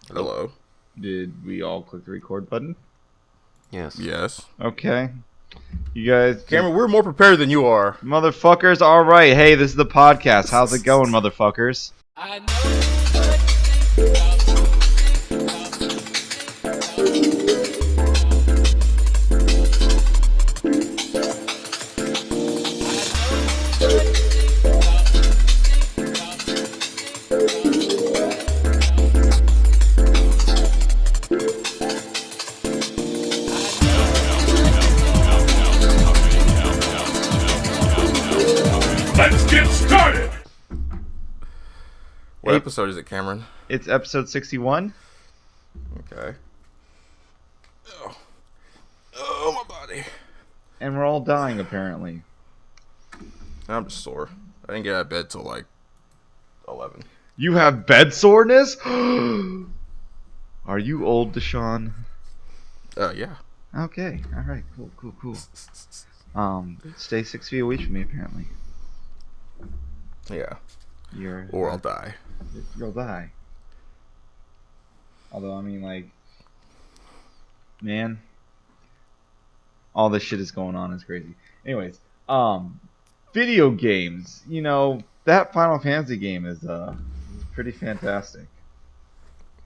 Hello. Did we all click the record button? Yes. Yes. Okay. You guys, Cameron, we're more prepared than you are. motherfuckers, all right. Hey, this is the podcast. How's it going, motherfuckers? I know. Let's get started! What Hey. episode is it, Cameron? It's episode 61. Okay. Oh, my body. And we're all dying, apparently. I'm just sore. I didn't get out of bed till like 11. You have bed soreness? Are you old, Deshaun? Yeah. Okay. All right. Cool. Stay 6 feet away from me, apparently. Yeah. You're... Or I'll die. You'll die. Although, I mean, like... Man... All this shit is going on is crazy. Anyways, video games. You know, that Final Fantasy game is pretty fantastic.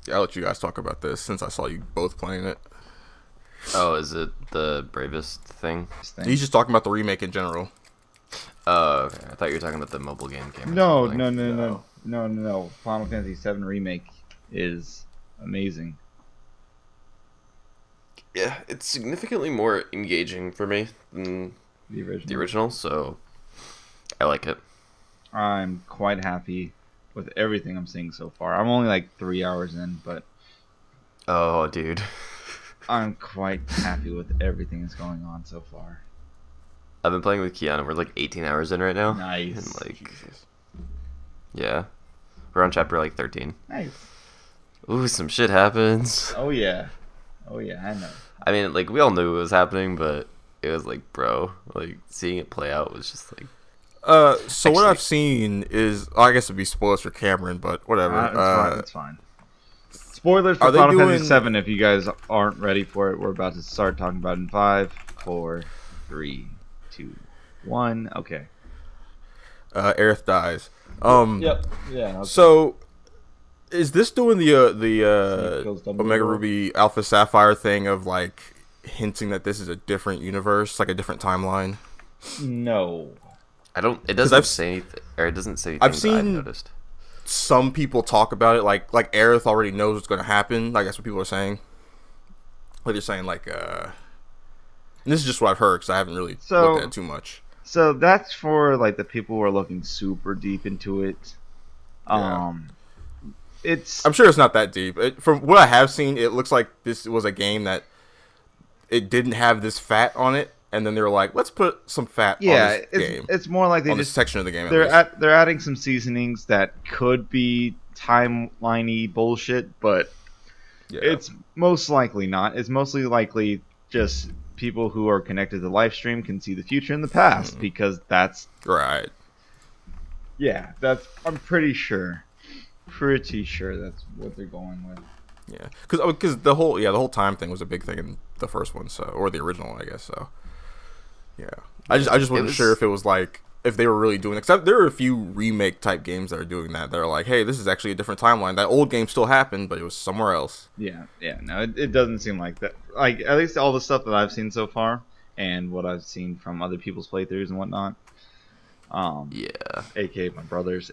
Yeah, I'll let you guys talk about this since I saw you both playing it. Oh, is it the Bravest thing? This thing. He's just talking about the remake in general. Oh, okay. I thought you were talking about the mobile game. No. Something. Final Fantasy VII Remake is amazing. Yeah, it's significantly more engaging for me than The original. the original, so I like it. I'm quite happy with everything I'm seeing so far. I'm only like 3 hours in, but Oh, dude. I'm quite happy with everything that's going on so far. I've been playing with Keanu. We're like 18 hours in right now. Nice. And like, yeah. We're on chapter like 13. Nice. Ooh, some shit happens. Oh yeah, I know. I mean, like, we all knew it was happening, but it was like, bro, like, seeing it play out was just like... So what I've seen is... I guess it'd be spoilers for Cameron, but whatever. It's fine. Spoilers for Are they Final doing- Fantasy 7 if you guys aren't ready for it. We're about to start talking about it in 5, 4, 3, 2, 1. Okay. Aerith dies. Yep. Yeah. So, is this doing the Kills Dumbledore. Omega Ruby Alpha Sapphire thing of like hinting that this is a different universe, like a different timeline? No. It doesn't I've- say anything, or it doesn't say anything I've that seen- I've noticed. Some people talk about it like Aerith already knows what's going to happen. Like that's what people are saying. Like they're saying like and this is just what I've heard because I haven't really So- looked at it too much. So that's for like the people who are looking super deep into it. Yeah. It's I'm sure it's not that deep. From what I have seen, it looks like this was a game that it didn't have this fat on it, and then they were like, let's put some fat on this game. it's more like they on this just section of the game. At least. they're adding some seasonings that could be timeliney bullshit, but Yeah. it's most likely not. It's mostly likely just people who are connected to the live stream can see the future and the past because that's right. I'm pretty sure that's what they're going with. Yeah, because the whole time thing was a big thing in the first one, so or the original, I guess. So yeah, I just wasn't sure if it was like if they were really doing it. Because there are a few remake type games that are doing that. They're like, hey, this is actually a different timeline. That old game still happened, but it was somewhere else. Yeah, no, it doesn't seem like that. Like at least all the stuff that I've seen so far and what I've seen from other people's playthroughs and whatnot. Yeah. AKA my brothers.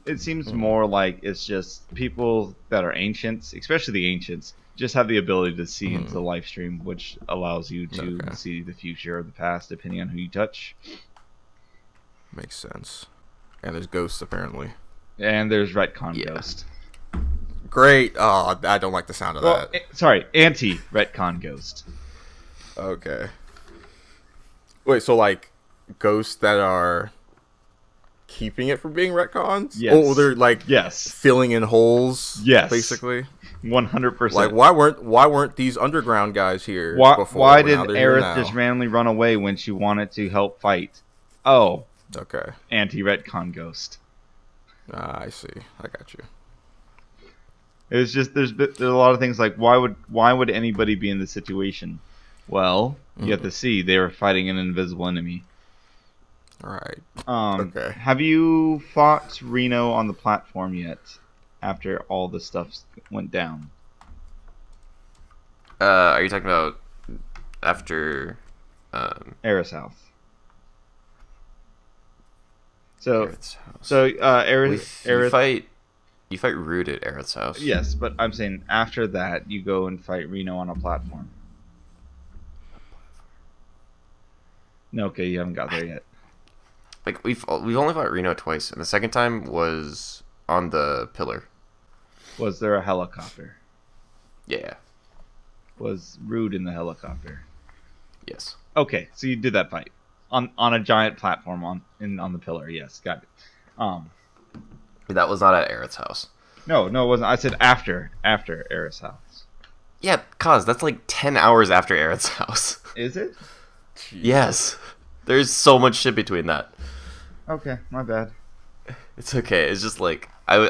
It seems more like it's just people that are ancients, especially the ancients, just have the ability to see into the live stream, which allows you to Okay. see the future or the past depending on who you touch. Makes sense. And there's ghosts apparently. And there's Retcon Yeah. Ghost. Great. Oh, I don't like the sound of Well, that. sorry, anti-Retcon Ghost. Okay. Wait, so like ghosts that are keeping it from being retcons? Yes. Oh, they're like Yes, filling in holes. Yes. Basically. 100%. Like why weren't these underground guys here Why before? did Now they're here Aerith now. just randomly run away when she wanted to help fight? Oh, Okay. anti-Retcon Ghost. I see. I got you. It was just there's a lot of things like why would anybody be in this situation? Well, you have to see they were fighting an invisible enemy. All right. Okay. Okay. Have you fought Reno on the platform yet? After all the stuff went down. Are you talking about after? Aerith House. So Aerith's house. Aerith. You fight Root at Aerith's house. Yes, but I'm saying after that you go and fight Reno on a platform. No, okay, you haven't got there yet. Like we've only fought Reno twice, and the second time was on the pillar. Was there a helicopter? Yeah. Was Rude in the helicopter? Yes. Okay, so you did that fight on a giant platform on the pillar. Yes, got it. That was not at Aerith's house. No, it wasn't. I said after Aerith's house. Yeah, cause that's like 10 hours after Aerith's house. Is it? Yes. There's so much shit between that. Okay, my bad. It's okay. It's just like I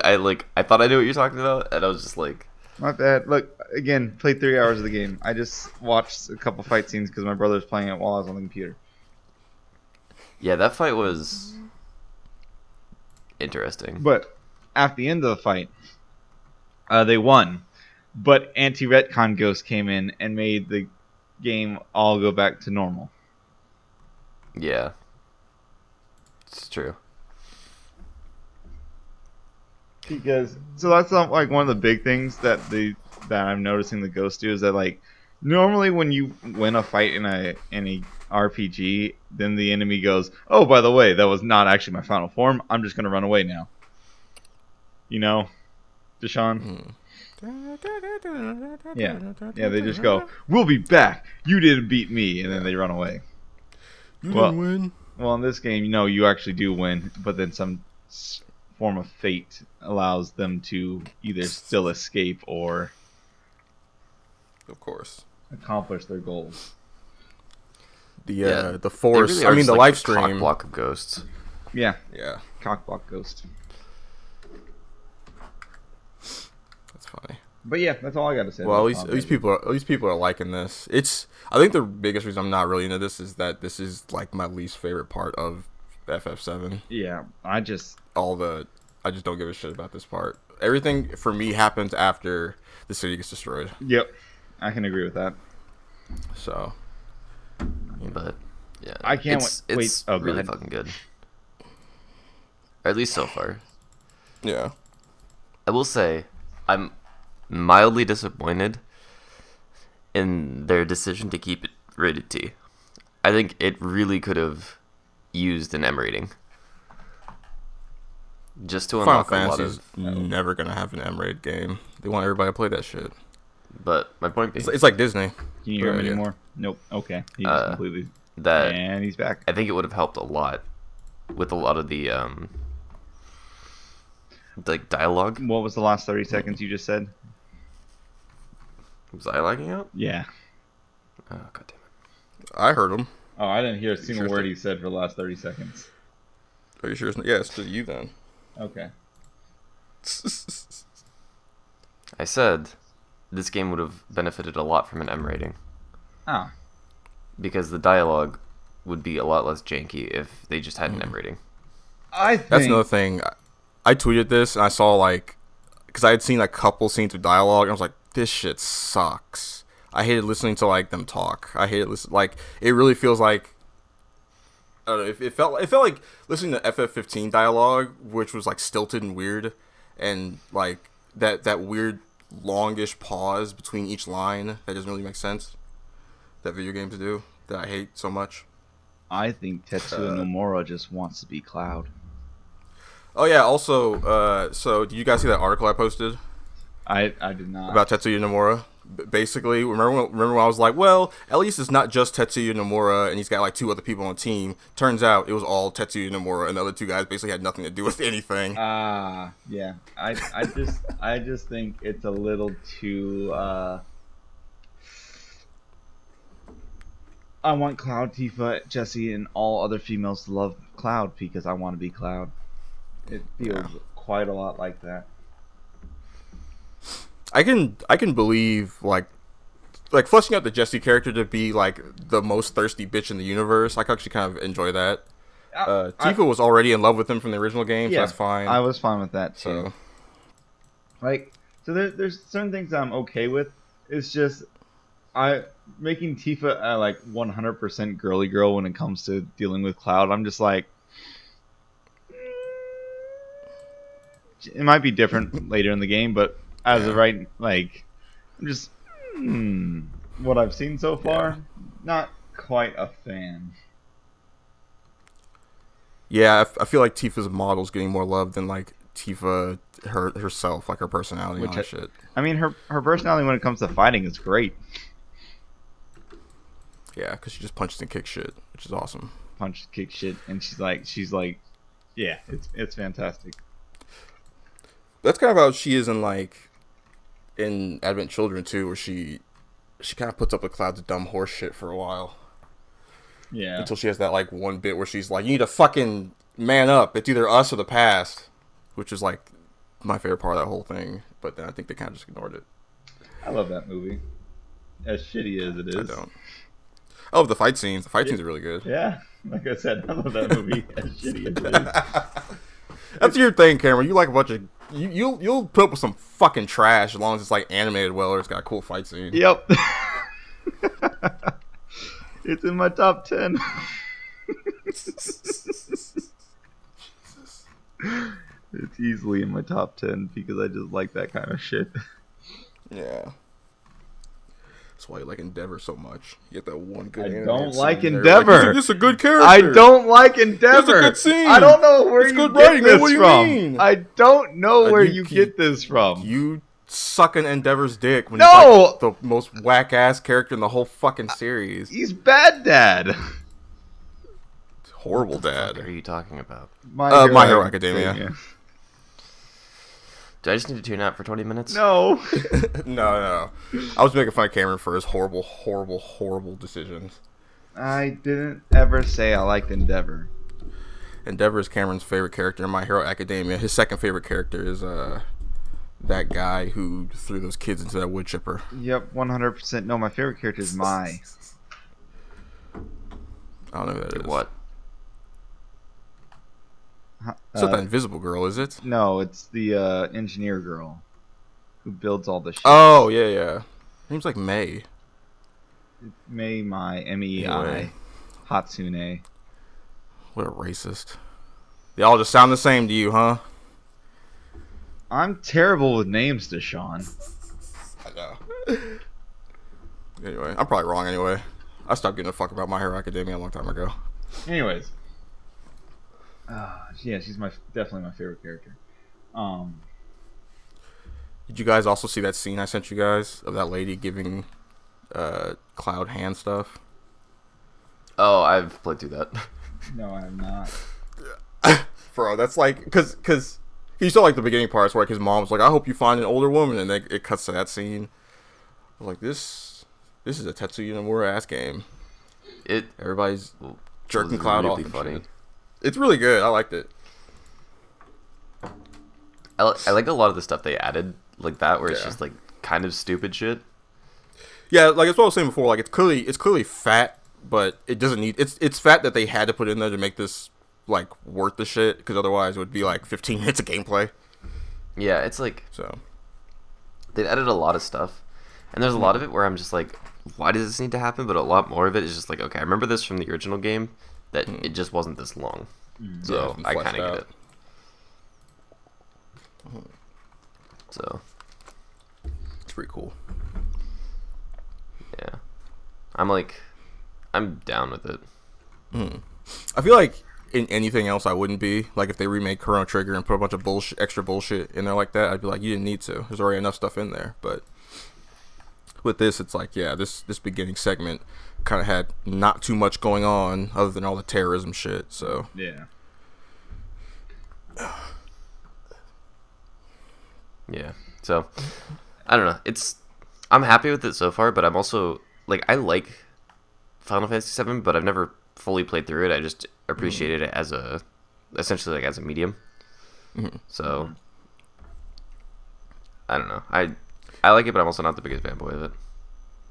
thought I knew what you're talking about, and I was just like, My bad. Look, again, played 3 hours of the game. I just watched a couple fight scenes because my brother was playing it while I was on the computer. yeah, that fight was interesting. But at the end of the fight, they won. But anti-retcon Ghost came in and made the game all go back to normal. Yeah. It's true. Because so that's not like one of the big things that I'm noticing the Ghost do is that like normally when you win a fight in a RPG, then the enemy goes, "Oh, by the way, that was not actually my final form. I'm just gonna run away now." You know, Deshaun. Yeah, they just go, "We'll be back. You didn't beat me," and then they run away. You Well- didn't win. Well, in this game, you actually do win, but then some form of fate allows them to either still escape or Of course. accomplish their goals. The They force. really I are mean, just the like live a cock stream. block of ghosts. Yeah, Yeah, cockblock Ghost. that's funny. But yeah, that's all I got to say. Well, about at least Combat. people are liking this. I think the biggest reason I'm not really into this is that this is like my least favorite part of FF7. Yeah, I just don't give a shit about this part. Everything for me happens after the city gets destroyed. Yep, I can agree with that. So, But yeah, I can't wait. It's Oh, go really ahead. fucking good. Or at least so far. yeah. I will say, I'm mildly disappointed in their decision to keep it rated T. I think it really could have used an M rating. Just to Final unlock a lot Fantasy's of. never gonna have an M-rated game. They want everybody to play that shit. But my point being It's like Disney. Can you hear him Yeah. anymore? Nope. Okay, he just Uh, completely. that And he's back. I think it would have helped a lot with a lot of the like dialogue. What was the last 30 seconds you just said? Was I lagging out? Yeah. Oh god damn it. I heard them. Oh, I didn't hear a single Sure word thing. he said for the last 30 seconds. Are you sure? Yeah, it's to you then. Okay. I said this game would have benefited a lot from an M rating Ah. because the dialogue would be a lot less janky if they just had an M rating. I think. That's another thing. I tweeted this and I saw because I had seen a couple scenes of dialogue and I was like, this shit sucks. I hated listening to them talk. I hated it really feels like. I don't know. It felt like listening to FF15 dialogue, which was stilted and weird, and that weird longish pause between each line that doesn't really make sense. That video games do that I hate so much. I think Tetsuya Nomura just wants to be Cloud. Oh yeah. Also, so did you guys see that article I posted I did not. about Tetsuya Nomura? Basically, remember when I was like, well, at least it's not just Tetsuya Nomura and he's got 2 other people on the team. Turns out it was all Tetsuya Nomura and the other 2 guys basically had nothing to do with anything. Yeah. I just think it's a little too. I want Cloud, Tifa, Jessie, and all other females to love Cloud because I want to be Cloud. It feels quite a lot like that. I can believe like fleshing out the Jessie character to be like the most thirsty bitch in the universe. I can actually kind of enjoy that. Tifa was already in love with him from the original game, so that's fine. I was fine with that too. So There's certain things that I'm okay with. It's just making Tifa a like 100% girly girl when it comes to dealing with Cloud. I'm just like, it might be different later in the game, but as of right, like, I'm just what I've seen so far, not quite a fan. yeah, I feel like Tifa's model's getting more love than like Tifa herself, like her personality and all that shit. I mean, her personality when it comes to fighting is great. Yeah, because she just punches and kicks shit, which is awesome. Punch, kick shit, and she's like, yeah, it's fantastic. That's kind of how she is in Advent Children too, where she kind of puts up with Cloud's dumb horse shit for a while. Yeah. Until she has that like one bit where she's like, "You need to fucking man up. It's either us or the past," which is like my favorite part of that whole thing. But then I think they kind of just ignored it. I love that movie. As shitty as it is. I don't. I love the fight scenes. The fight scenes are really good. Yeah, like I said, I love that movie. As shitty as it is. That's your thing, Cameron. You like a bunch of you'll put up with some fucking trash as long as it's like animated well or it's got a cool fight scene. Yep. It's in my top 10. It's easily in my top 10 because I just like that kind of shit. Yeah. That's why you like Endeavor so much. You get that one good. I animated don't scene like there. Endeavor. Like, this is a good character. I don't like Endeavor. That's a good scene. I don't know where It's you good get writing, man. this What do you from. mean? I don't know where you you keep- get this from. You sucking Endeavor's dick when No! he's like the most whack ass character in the whole fucking series. He's bad dad. Horrible What are dad. you talking about? My Hero Academia. Do I just need to tune out for 20 minutes? No. No. I was making fun of Cameron for his horrible decisions. I didn't ever say I liked Endeavor. Endeavor is Cameron's favorite character in My Hero Academia. His second favorite character is that guy who threw those kids into that wood chipper. Yep, 100%. No, my favorite character is Mai. I don't know who that is. What? It's not that invisible girl, is it? No, it's the engineer girl who builds all the shit. Oh, yeah. Her name's like May. Mai, MEI, Anyway. Hatsune. What a racist. They all just sound the same to you, huh? I'm terrible with names, Deshaun. I know. Anyway, I'm probably wrong anyway. I stopped giving a fuck about My Hero Academia a long time ago. Anyways. Yeah, she's definitely my favorite character. Did you guys also see that scene I sent you guys of that lady giving Cloud hand stuff? Oh, I've played through that. No, I am not. Bro, that's like, because he saw like the beginning parts where like his mom's like, I hope you find an older woman, and then it cuts to that scene. I was like, this is a Tetsuya Nomura ass game. Everybody's jerking Cloud off. Really And funny. shit. It's really good. I liked it. I like a lot of the stuff they added like that, where it's Yeah. just like kind of stupid shit. Yeah, like that's what I was saying before. Like it's clearly fat, but it doesn't need. It's fat that they had to put in there to make this like worth the shit, because otherwise it would be like 15 minutes of gameplay. Yeah, it's like So they've added a lot of stuff, and there's a lot of it where I'm just like, why does this need to happen? But a lot more of it is just like, okay, I remember this from the original game, that it just wasn't this long. So it's been I fleshed kind of out. get it. So it's pretty cool. yeah, I'm down with it. I feel like in anything else I wouldn't be. Like if they remake Chrono Trigger and put a bunch of extra bullshit in there like that, I'd be like, you didn't need to. There's already enough stuff in there. But with this, it's like, yeah, this beginning segment kind of had not too much going on other than all the terrorism shit. So Yeah. Yeah. So I don't know. I'm happy with it so far, but I'm also like, I like Final Fantasy VII, but I've never fully played through it. I just appreciated it as essentially like as a medium. So I don't know. I like it, but I'm also not the biggest fanboy of it.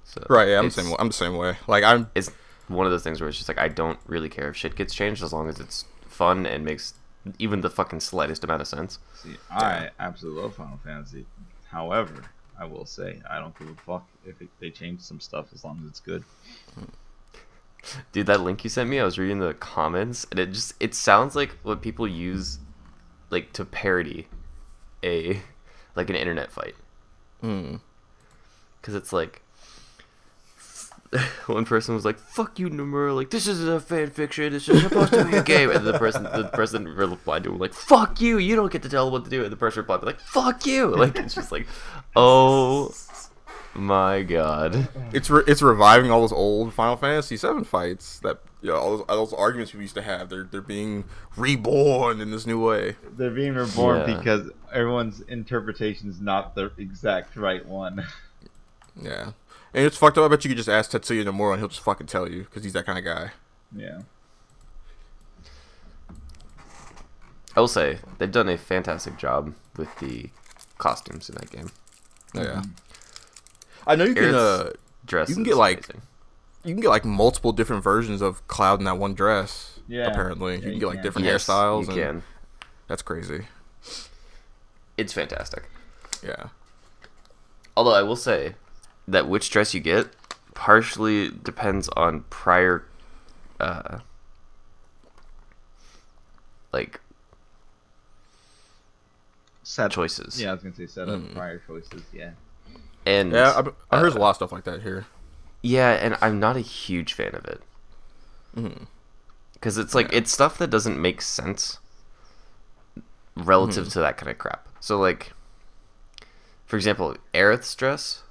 So Right, yeah, I'm the same way. Like it's one of those things where it's just like I don't really care if shit gets changed as long as it's fun and makes even the fucking slightest amount of sense. See, I absolutely love Final Fantasy. However, I will say I don't give a fuck if they change some stuff as long as it's good. Dude, that link you sent me, I was reading the comments, and it sounds like what people use like to parody an internet fight. Because it's like one person was like, "Fuck you, Nomura! Like this isn't a fan fiction. It's just supposed to be a game." And the person replied to him like, "Fuck you! You don't get to tell what to do." And the person replied like, "Fuck you!" Like it's just like, oh my god. it's reviving all those old Final Fantasy VII fights that all those arguments we used to have. They're being reborn in this new way. They're being reborn Yeah. because everyone's interpretation is not the exact right one. Yeah. And it's fucked up. I bet you could just ask Tetsuya Nomura and he'll just fucking tell you because he's that kind of guy. Yeah. I will say they've done a fantastic job with the costumes in that game. Yeah. I know you can Aerith's dress you can is get like amazing. you can get like multiple different versions of Cloud in that one dress. Yeah. Apparently, Yeah, you can you get like can. different Yes, hairstyles. you and can. That's crazy. It's fantastic. Yeah. Although I will say that which dress you get partially depends on prior like choices. Yeah, I was gonna say set up prior choices. Yeah. And Yeah, I heard a lot of stuff like that here. yeah, and I'm not a huge fan of it. Because it's like it's stuff that doesn't make sense relative to that kind of crap. So like, for example, Aerith's dress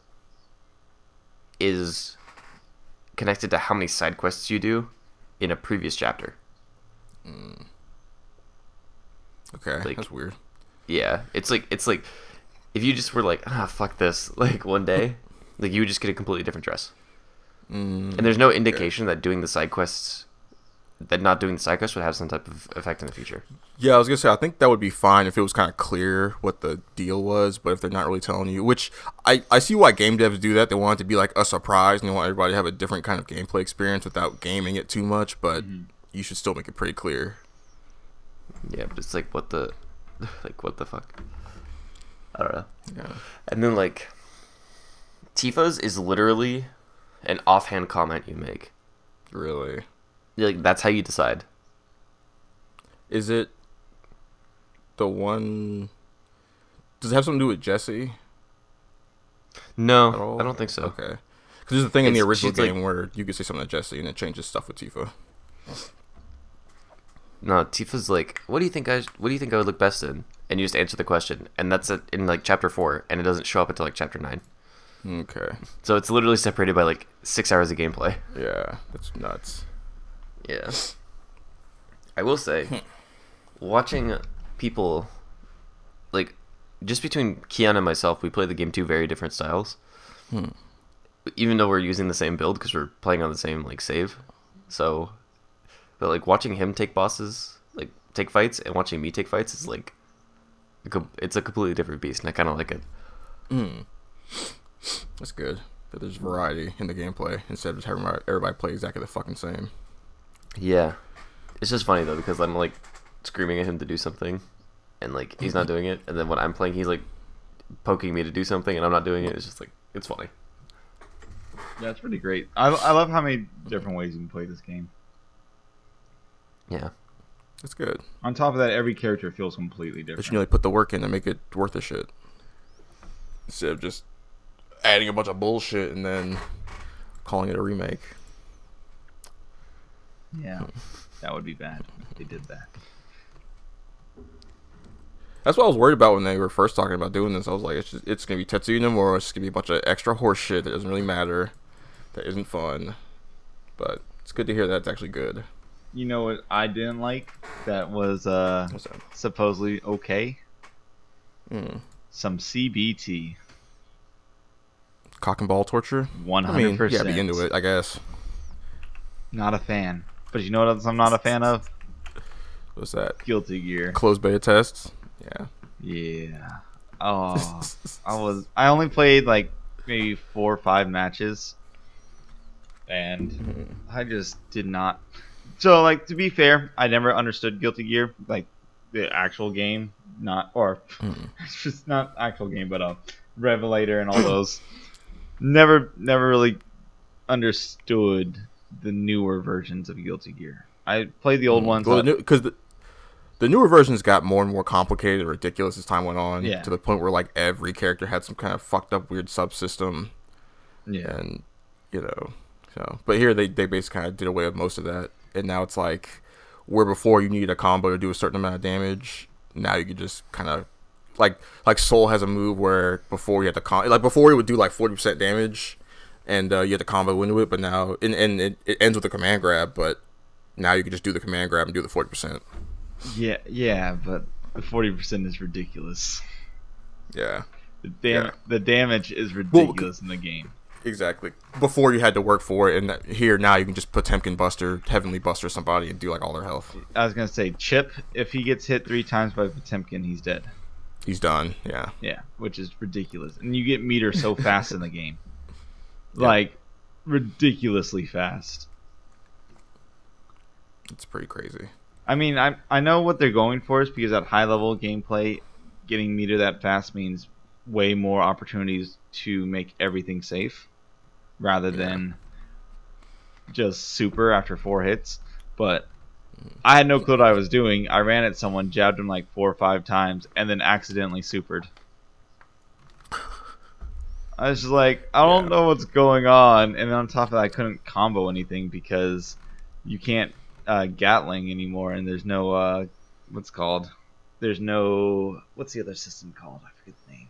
is connected to how many side quests you do in a previous chapter. Okay, Like- that's weird. Yeah, it's like if you just were like, fuck this, like one day, like you would just get a completely different dress. And there's no indication that doing the side quests, that not doing the side quests would have some type of effect in the future. Yeah, I was gonna say I think that would be fine if it was kind of clear what the deal was, but if they're not really telling you, which I see why game devs do that. They want it to be like a surprise and they want everybody to have a different kind of gameplay experience without gaming it too much, but you should still make it pretty clear. Yeah, but it's like what the fuck? I don't know. Yeah. And then like Tifa's is literally an offhand comment you make. Really? Like that's how you decide. Is it the one? Does it have something to do with Jesse at No, all? I don't think so. Okay. Because there's a thing in the It's- original she's like- game where you could say something to Jesse and it changes stuff with Tifa. No, Tifa's like, what do you think I would look best in? And you just answer the question, and that's it in like chapter 4, and it doesn't show up until like chapter 9. Okay. So it's literally separated by like 6 hours of gameplay. Yeah, that's nuts. Yeah. I will say, watching people, like, just between Kiana and myself, we play the game two very different styles. Even though we're using the same build because we're playing on the same like save. So, but like watching him take bosses, like take fights, and watching me take fights is like, it's a completely different beast, and I kind of like it. That's good. That there's variety in the gameplay instead of just having everybody play exactly the fucking same. Yeah, it's just funny though because I'm like screaming at him to do something, and like he's not doing it, and then when I'm playing, he's like poking me to do something, and I'm not doing it. It's just like it's funny. Yeah, it's pretty great. I love how many different ways you can play this game. Yeah, That's good. On top of that, every character feels completely different. But you put the work in to make it worth the shit. Instead of just adding a bunch of bullshit and then calling it a remake. Yeah, that would be bad if they did that. That's what I was worried about when they were first talking about doing this. I was like, it's gonna be Tetsuya Nomura. It's gonna be a bunch of extra horse shit that doesn't really matter, that isn't fun. But it's good to hear that's actually good. You know what I didn't like? That was What's that? supposedly okay. Some CBT. Cock and ball torture. 100%. I mean, yeah, be into it, I guess. Not a fan. But you know what else I'm not a fan of? What's that? Guilty Gear. Closed beta tests. Yeah. Yeah. Oh, I only played like maybe 4 or 5 matches, and I just did not. So like to be fair, I never understood Guilty Gear, like the actual game, it's just not actual game, but Revelator and all those. Never really understood the newer versions of Guilty Gear. I played the old ones. Well, because the newer versions got more and more complicated and ridiculous as time went on. Yeah. To the point where like every character had some kind of fucked up weird subsystem. Yeah. And but here they basically kind of did away with most of that, and now it's like where before you needed a combo to do a certain amount of damage, now you can just kind of like Soul has a move where before you had to before it would do like 40% damage, and you had to combo into it, but now and it ends with a command grab, but now you can just do the command grab and do the 40%. Yeah, but the 40% is ridiculous. Yeah. The damage is ridiculous in the game. Exactly. Before you had to work for it, and here now you can just Potemkin Buster, Heavenly Buster somebody, and do like all their health. I was gonna say Chip. If he gets hit 3 times by Potemkin, he's dead. He's done. Yeah. Yeah, which is ridiculous. And you get meter so fast in the game, like ridiculously fast. It's pretty crazy. I mean, I know what they're going for is because at high level gameplay, getting meter that fast means way more opportunities to make everything safe, rather than just super after 4 hits. But I had no clue what I was doing. I ran at someone, jabbed him like 4 or 5 times, and then accidentally supered. I was just like, I don't know what's going on. And then on top of that, I couldn't combo anything because you can't Gatling anymore, and there's no what's the other system called? I forget the name.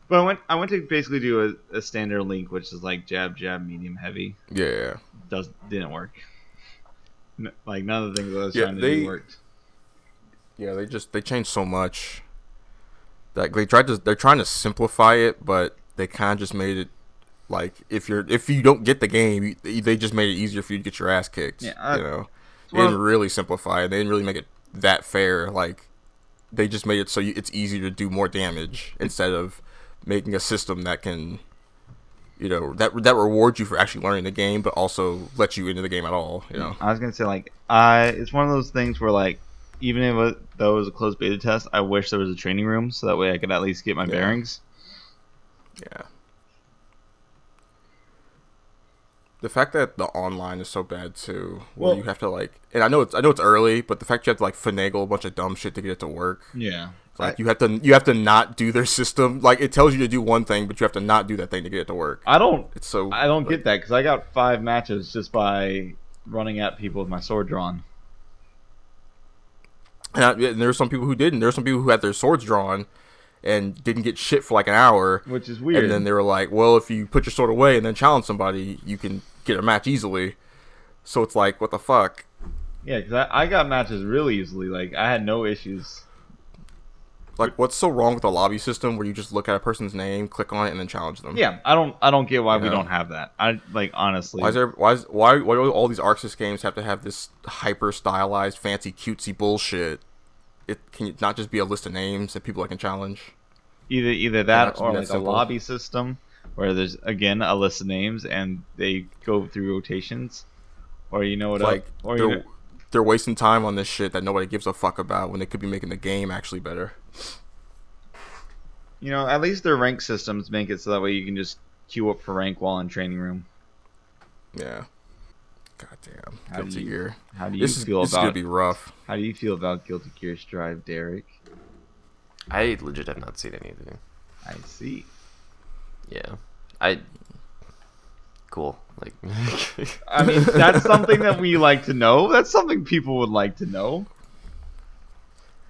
But I went to basically do a standard Link, which is like jab, medium, heavy. Yeah. Didn't work. Like none of the things I was trying to do worked. Yeah, they changed so much. Like they're trying to simplify it, but they kind of just made it like if you don't get the game, they just made it easier for you to get your ass kicked. Yeah, they didn't really simplify it. They didn't really make it that fair. Like they just made it so it's easier to do more damage instead of making a system that can, that rewards you for actually learning the game, but also lets you into the game at all. I was gonna say it's one of those things where like even though it was a closed beta test, I wish there was a training room so that way I could at least get my bearings. Yeah. The fact that the online is so bad too, where you have to and I know it's early, but the fact you have to finagle a bunch of dumb shit to get it to work. Yeah. You have to not do their system. Like it tells you to do one thing, but you have to not do that thing to get it to work. I don't get that because I got 5 matches just by running at people with my sword drawn. And there were some people who didn't. There were some people who had their swords drawn and didn't get shit for like an hour, which is weird. And then they were like, "Well, if you put your sword away and then challenge somebody, you can get a match easily." So it's like, what the fuck? Yeah, because I got matches really easily. Like I had no issues. Like, what's so wrong with the lobby system where you just look at a person's name, click on it, and then challenge them? Yeah, I don't get why we don't have that. I honestly. Why do all these Arxis games have to have this hyper stylized, fancy, cutesy bullshit? Can it not just be a list of names that people can challenge? Either that or like a lobby system where there's again a list of names and they go through rotations, or they're wasting time on this shit that nobody gives a fuck about when they could be making the game actually better. At least their rank systems make it so that way you can just queue up for rank while in training room. Yeah. Goddamn. Guilty Gear. How do you feel about this is gonna be rough. How do you feel about Guilty Gear Strive, Derek? I legit have not seen anything. I see. Yeah. Cool. I mean, that's something that we like to know. That's something people would like to know.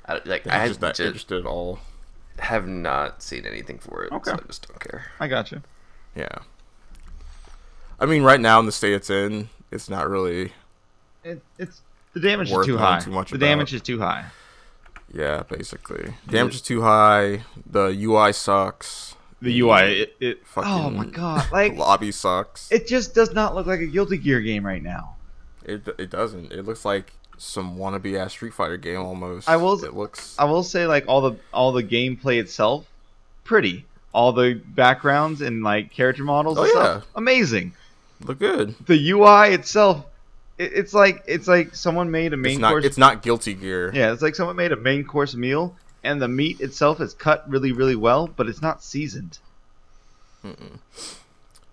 I'm just not interested at all. Have not seen anything for it, okay. So I just don't care. I gotcha. Yeah. I mean, right now in the state it's in, it's not really. It's the damage is too high. The damage is too high. Yeah, basically, damage is too high. The UI sucks. The UI, fucking. Oh my god! Like the lobby sucks. It just does not look like a Guilty Gear game right now. It doesn't. It looks like some wannabe ass Street Fighter game almost. I will say like all the gameplay itself, pretty. All the backgrounds and like character models and stuff, amazing. Look good. The UI itself, it's like someone made a main course. It's not Guilty Gear. Yeah, it's like someone made a main course meal, and the meat itself is cut really, really well, but it's not seasoned.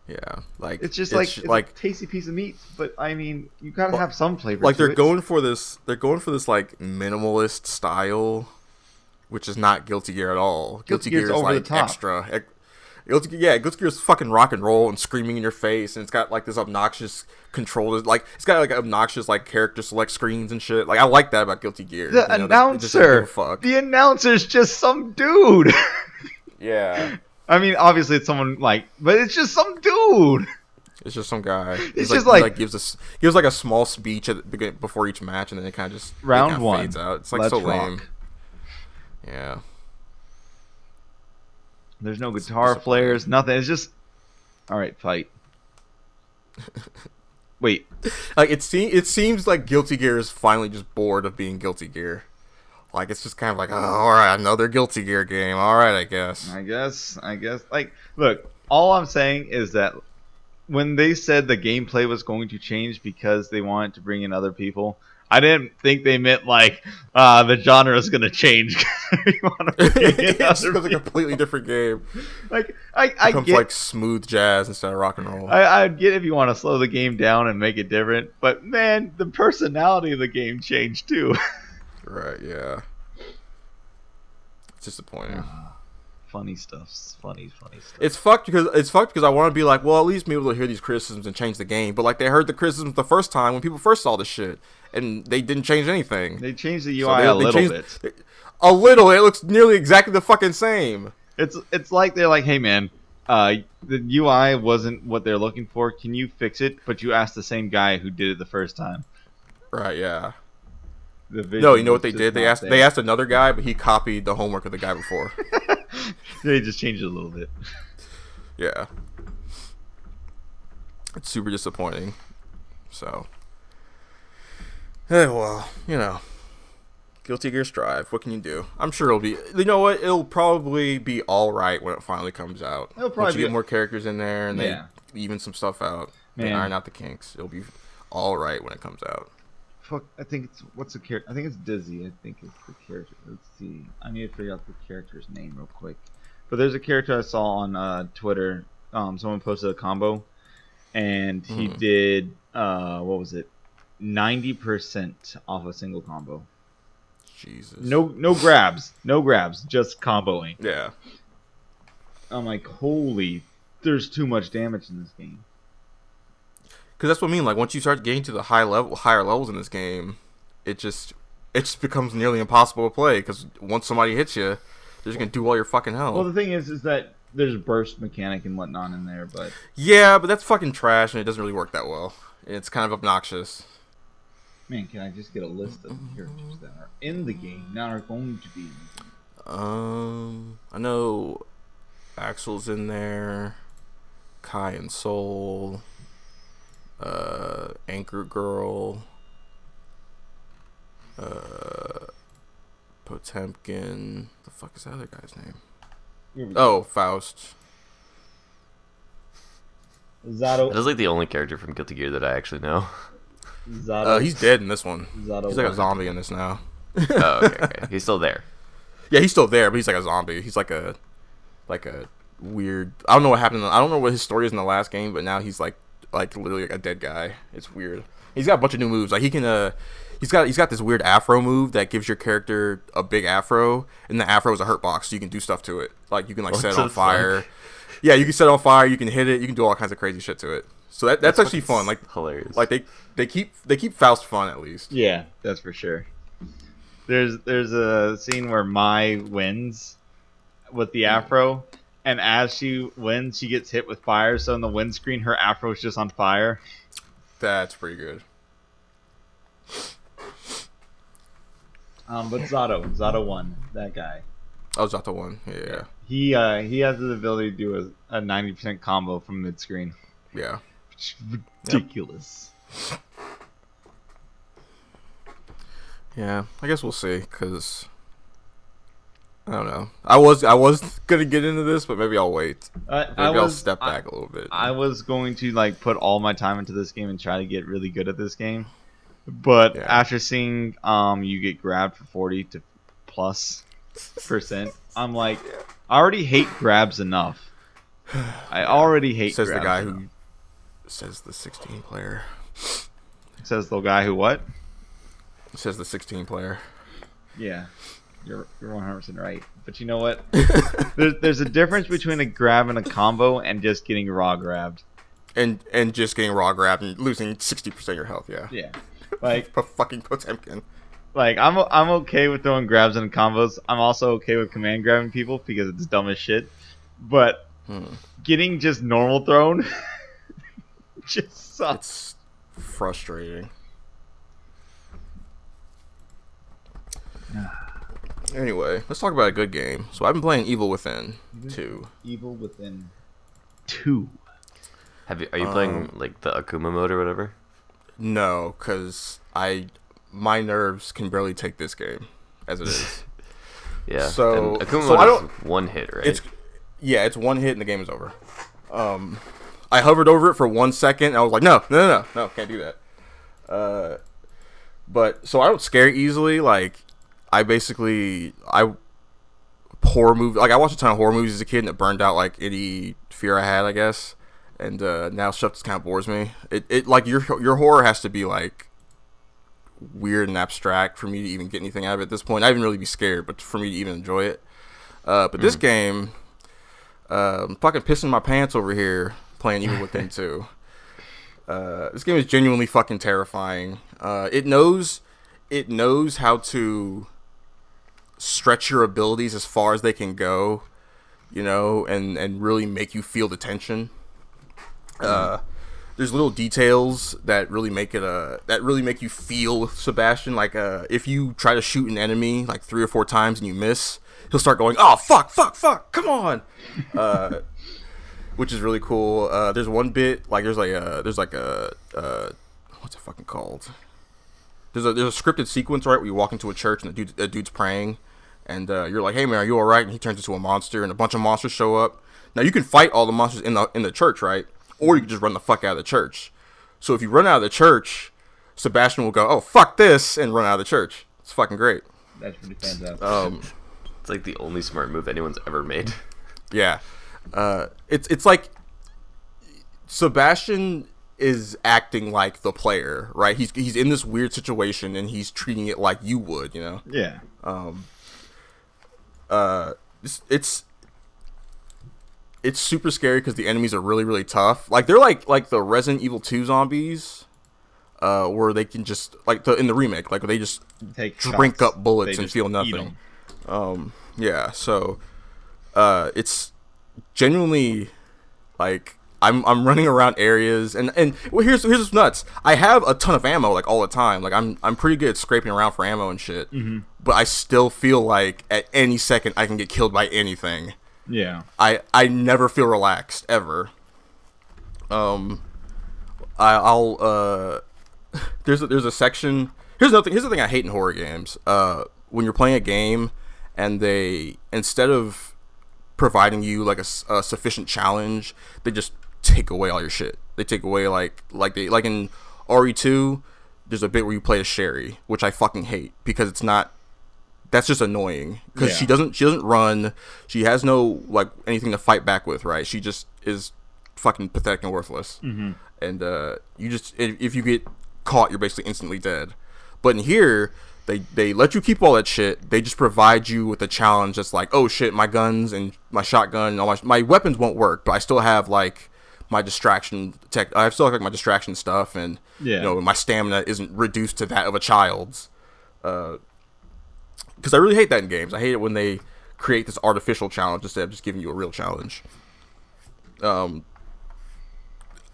Yeah, like it's like a tasty piece of meat, but I mean, you gotta have some flavor. Like to they're it. going for this like minimalist style, which is not Guilty Gear at all. Guilty Gear is over like the top. extra. Guilty Gear is fucking rock and roll and screaming in your face, and it's got like this obnoxious control. Like it's got like obnoxious like character select screens and shit. Like I like that about Guilty Gear. The announcer's just some dude. Yeah. I mean, obviously it's someone like, but it's just some dude. It's just some guy. It's just like gives like a small speech at the beginning before each match, and then it kind of just round one fades out. It's like Let's so rock. lame. Yeah. There's no guitar players, nothing. It's just, all right, fight. Wait, like it seems like Guilty Gear is finally just bored of being Guilty Gear. Like it's just kind of like, oh, all right, another Guilty Gear game. All right, I guess. Like, look, all I'm saying is that when they said the gameplay was going to change because they wanted to bring in other people, I didn't think they meant like the genre is going to change. It's a completely different game. Like I becomes get like smooth jazz instead of rock and roll. I'd get if you want to slow the game down and make it different, but man, the personality of the game changed too. Right? Yeah. It's disappointing. Funny stuff. Funny stuff. It's fucked because I want to be like, well, at least be able to hear these criticisms and change the game. But like they heard the criticisms the first time when people first saw the shit, and they didn't change anything. They changed the UI a little bit. A little. It looks nearly exactly the fucking same. It's like they're like, hey man, the UI wasn't what they're looking for. Can you fix it? But you asked the same guy who did it the first time. Right? Yeah. No, you know what they did? They asked another guy, but he copied the homework of the guy before. They just changed it a little bit. Yeah. It's super disappointing. So. Well, you know. Guilty Gear Strive. What can you do? I'm sure it'll be. You know what? It'll probably be all right when it finally comes out. It'll probably Once you get more characters in there and they even some stuff out, Man. they iron out the kinks. It'll be all right when it comes out. Fuck, I think it's what's the character? I think it's Dizzy. I think it's the character. Let's see. I need to figure out the character's name real quick. But there's a character I saw on Twitter. Someone posted a combo, and he did what was it? 90% off a single combo. Jesus. No grabs, just comboing. Yeah. I'm like, holy, there's too much damage in this game. Because that's what I mean. Like once you start getting to the higher levels in this game, it just becomes nearly impossible to play. Because once somebody hits you, they're just gonna do all your fucking hell. Well, the thing is that there's burst mechanic and whatnot in there, but yeah, but that's fucking trash, and it doesn't really work that well. It's kind of obnoxious. Man, can I just get a list of characters that are in the game, not are going to be in the game? I know Axel's in there, Kai and Soul, Anchor Girl, Potemkin. The fuck is the other guy's name? Oh, Faust. Zato. That is like the only character from Guilty Gear that I actually know. Zato. He's dead in this one. Zato He's like a one. zombie in this now. Oh, okay. He's still there. Yeah, he's still there, but he's like a zombie. He's like a weird. I don't know what happened. I don't know what his story is in the last game, but now he's like literally like a dead guy. It's weird. He's got a bunch of new moves. Like he can he's got this weird afro move that gives your character a big afro, and the afro is a hurt box, so you can do stuff to it. Like you can like set it on fire. Fuck? Yeah, you can set it on fire. You can hit it. You can do all kinds of crazy shit to it. So that's actually fun. Like hilarious. Like they keep Faust fun at least. Yeah, that's for sure. There's a scene where Mai wins with the afro, and as she wins, she gets hit with fire. So in the windscreen, her afro is just on fire. That's pretty good. But Zato won, that guy. Oh, Zato one. Yeah. He has the ability to do a 90% combo from mid screen. Yeah. Ridiculous. Yeah, I guess we'll see. Cause I don't know. I was gonna get into this, but maybe I'll wait. I'll step back a little bit. I was going to like put all my time into this game and try to get really good at this game, but after seeing you get grabbed for 40 to plus %, I'm like, I already hate grabs enough. I already hate. Says grabs the guy enough. who says the 16 player. Says the guy who what? Says the 16 player. Yeah. You're 100% right. But you know what? there's a difference between a grab and a combo and just getting raw grabbed. And just getting raw grabbed and losing 60% of your health, yeah. Yeah. Like fucking Potemkin. Like I'm okay with throwing grabs and combos. I'm also okay with command grabbing people because it's dumb as shit. But getting just normal thrown just sucks. It's frustrating. Anyway, let's talk about a good game. So I've been playing Evil Within 2. Evil Within 2. Are you playing like the Akuma mode or whatever? No, because my nerves can barely take this game as it is. Yeah. So and Akuma so mode is one hit, right? It's one hit and the game is over. I hovered over it for 1 second and I was like, no, can't do that. But so I don't scare easily. Like I horror movie. Like I watched a ton of horror movies as a kid and it burned out like any fear I had, I guess. And now stuff just kind of bores me. It like your horror has to be like weird and abstract for me to even get anything out of it at this point. I even really be scared, but for me to even enjoy it. But this game, I'm fucking pissing my pants over here playing Evil Within 2. This game is genuinely fucking terrifying. It knows how to stretch your abilities as far as they can go, you know, and really make you feel the tension. There's little details that really make you feel Sebastian. Like if you try to shoot an enemy like 3 or 4 times and you miss, he'll start going, "Oh fuck, come on," which is really cool. There's one bit like there's a what's it fucking called? There's a scripted sequence, right, where you walk into a church and a dude's praying, and you're like, "Hey man, are you all right?" And he turns into a monster, and a bunch of monsters show up. Now you can fight all the monsters in the church, right? Or you can just run the fuck out of the church. So if you run out of the church, Sebastian will go, "Oh fuck this," and run out of the church. It's fucking great. That's pretty fantastic. It's like the only smart move anyone's ever made. Yeah. It's like Sebastian is acting like the player, right? He's in this weird situation and he's treating it like you would, you know? Yeah. It's super scary because the enemies are really, really tough. Like they're like the Resident Evil 2 zombies, where they can just in the remake, like where they just drink up bullets and feel nothing. Yeah. So, it's genuinely like I'm running around areas and well here's what's nuts. I have a ton of ammo like all the time. Like I'm pretty good at scraping around for ammo and shit. Mm-hmm. But I still feel like at any second I can get killed by anything. Yeah. I never feel relaxed ever. I'll there's a section. Here's the thing I hate in horror games. When you're playing a game and they, instead of providing you like a sufficient challenge, they just take away all your shit. They take away like in RE2, there's a bit where you play as Sherry, which I fucking hate because it's not. That's just annoying because she doesn't run. She has no like anything to fight back with, right? She just is fucking pathetic and worthless. Mm-hmm. And you just if you get caught, you're basically instantly dead. But in here, they let you keep all that shit. They just provide you with a challenge that's like, oh shit, my guns and my shotgun and all my weapons won't work, but I still have like my distraction tech. I still have like my distraction stuff, and you know my stamina isn't reduced to that of a child's. Because I really hate that in games. I hate it when they create this artificial challenge instead of just giving you a real challenge.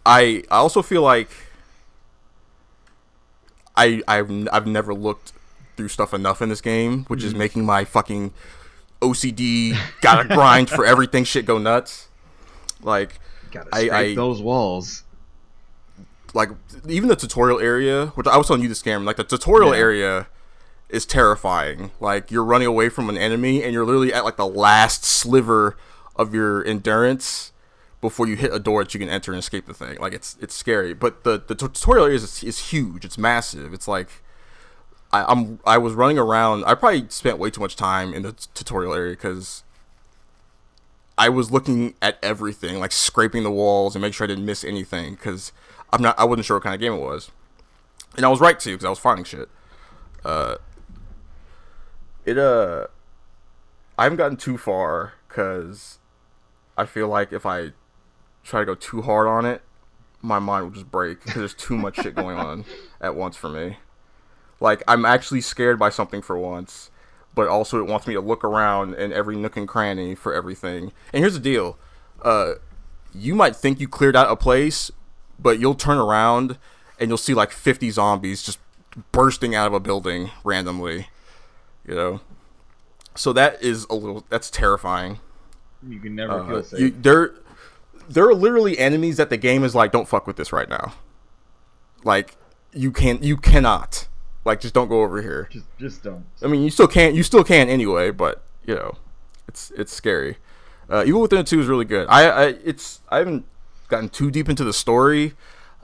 I also feel like I've never looked through stuff enough in this game, which is making my fucking OCD gotta grind for everything shit go nuts. Like gotta scrape those walls. Like even the tutorial area, which I was telling you this game, like the tutorial area is terrifying. Like, you're running away from an enemy, and you're literally at, like, the last sliver of your endurance before you hit a door that you can enter and escape the thing. Like, it's scary. But the tutorial area is huge. It's massive. It's like, I was running around. I probably spent way too much time in the tutorial area because I was looking at everything, like scraping the walls and make sure I didn't miss anything because I wasn't sure what kind of game it was. And I was right too because I was finding shit. I haven't gotten too far because I feel like if I try to go too hard on it, my mind will just break because there's too much shit going on at once for me. Like, I'm actually scared by something for once, but also it wants me to look around in every nook and cranny for everything. And here's the deal. You might think you cleared out a place, but you'll turn around and you'll see like 50 zombies just bursting out of a building randomly, you know? So that's terrifying. You can never feel safe. There are literally enemies that the game is like, don't fuck with this right now. Like, you cannot. Like, just don't go over here. Just don't. I mean, you still can anyway, but you know, it's scary. Evil Within 2 is really good. I haven't gotten too deep into the story,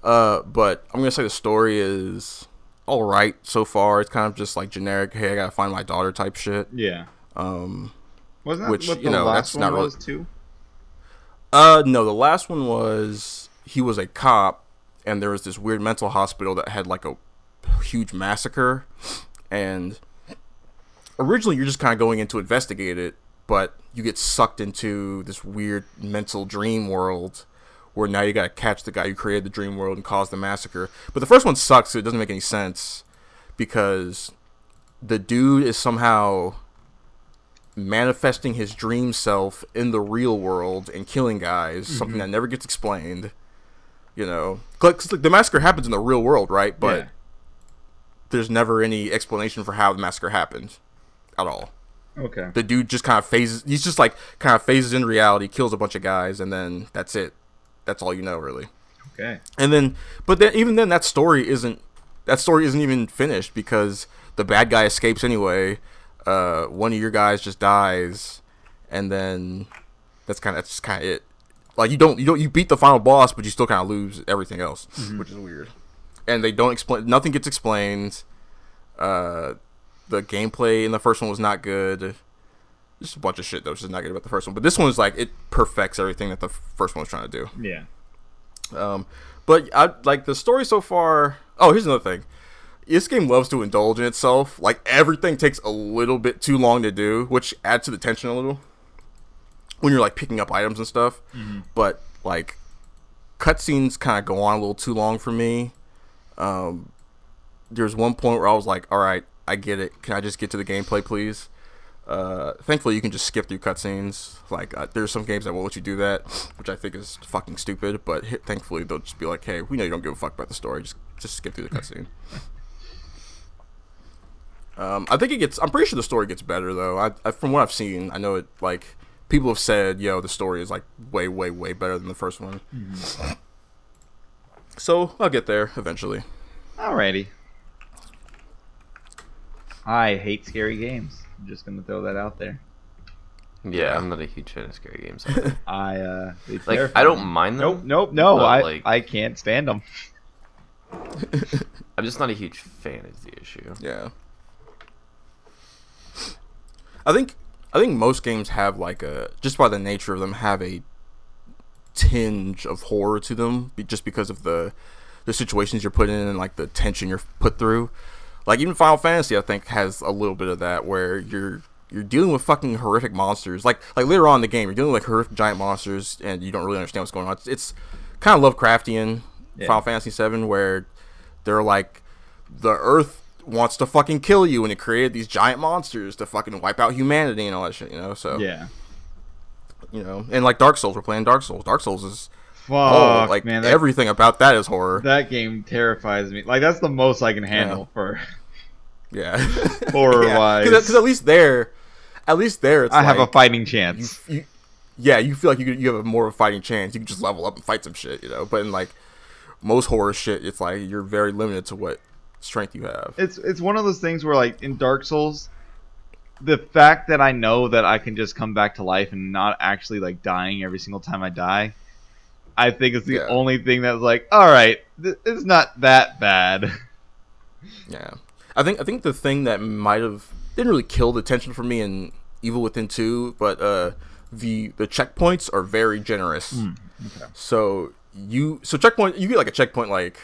but I'm gonna say the story is all right so far. It's kind of just like generic. Hey, I gotta find my daughter type shit. Yeah. Wasn't that which, what you know, last that's one not really. was too? No, the last one was he was a cop, and there was this weird mental hospital that had like a huge massacre, and originally you're just kind of going in to investigate it, but you get sucked into this weird mental dream world where now you gotta catch the guy who created the dream world and caused the massacre. But the first one sucks, so it doesn't make any sense because the dude is somehow manifesting his dream self in the real world and killing guys, something that never gets explained, you know, because the massacre happens in the real world, right? But Yeah. there's never any explanation for how the massacre happened at all. Okay. The dude just kind of phases in reality, kills a bunch of guys, and then that's it. That's all you know, really. Okay. And then, but then even then, that story isn't even finished because the bad guy escapes anyway. One of your guys just dies, and then that's just kind of it. Like, you beat the final boss, but you still kind of lose everything else, which is weird. And they don't explain. Nothing gets explained. The gameplay in the first one was not good. Just a bunch of shit that was just not good about the first one. But this one is like, it perfects everything that the first one was trying to do. Yeah. But I like the story so far. Oh, here's another thing. This game loves to indulge in itself. Like, everything takes a little bit too long to do, which adds to the tension a little when you're like picking up items and stuff. But like, cutscenes kind of go on a little too long for me. There's one point where I was like, all right, I get it. Can I just get to the gameplay, please? Thankfully, you can just skip through cutscenes. Like, there's some games that won't let you do that, which I think is fucking stupid. But thankfully, they'll just be like, hey, we know you don't give a fuck about the story. Just skip through the cutscene. I think I'm pretty sure the story gets better, though. From what I've seen, I know it, like, people have said, yo, the story is, like, way, way, way better than the first one. So, I'll get there eventually. Alrighty. I hate scary games. I'm just gonna throw that out there. Yeah, I'm not a huge fan of scary games. They Like, terrify I don't me. mind them. No. but, I can't stand them. I'm just not a huge fan is the issue. Yeah. I think most games have like just by the nature of them, have a tinge of horror to them, just because of the situations you're put in and like the tension you're put through. Like, even Final Fantasy, I think, has a little bit of that, where you're dealing with fucking horrific monsters. Like later on in the game, you're dealing with horrific giant monsters, and you don't really understand what's going on. It's kind of Lovecraftian, Final Fantasy 7, where they're like, the Earth wants to fucking kill you, and it created these giant monsters to fucking wipe out humanity and all that shit, you know? So, Yeah. you know, and like Dark Souls, we're playing Dark Souls. Dark Souls is, Fuck, like, man, everything about that is horror. that game terrifies me. Like, that's the most I can handle for Yeah. horror-wise. Because at least there, it's I have a like, fighting chance. you feel like you have more of a fighting chance. You can just level up and fight some shit, you know? But in, like, most horror shit, it's like you're very limited to what strength you have. It's one of those things where, like, in Dark Souls, the fact that I know that I can just come back to life and not actually, like, dying every single time I die, I think is the only thing that's like, all right, it's not that bad. Yeah, I think the thing that might have didn't really kill the tension for me in Evil Within 2, but the checkpoints are very generous. Okay. So you get like a checkpoint like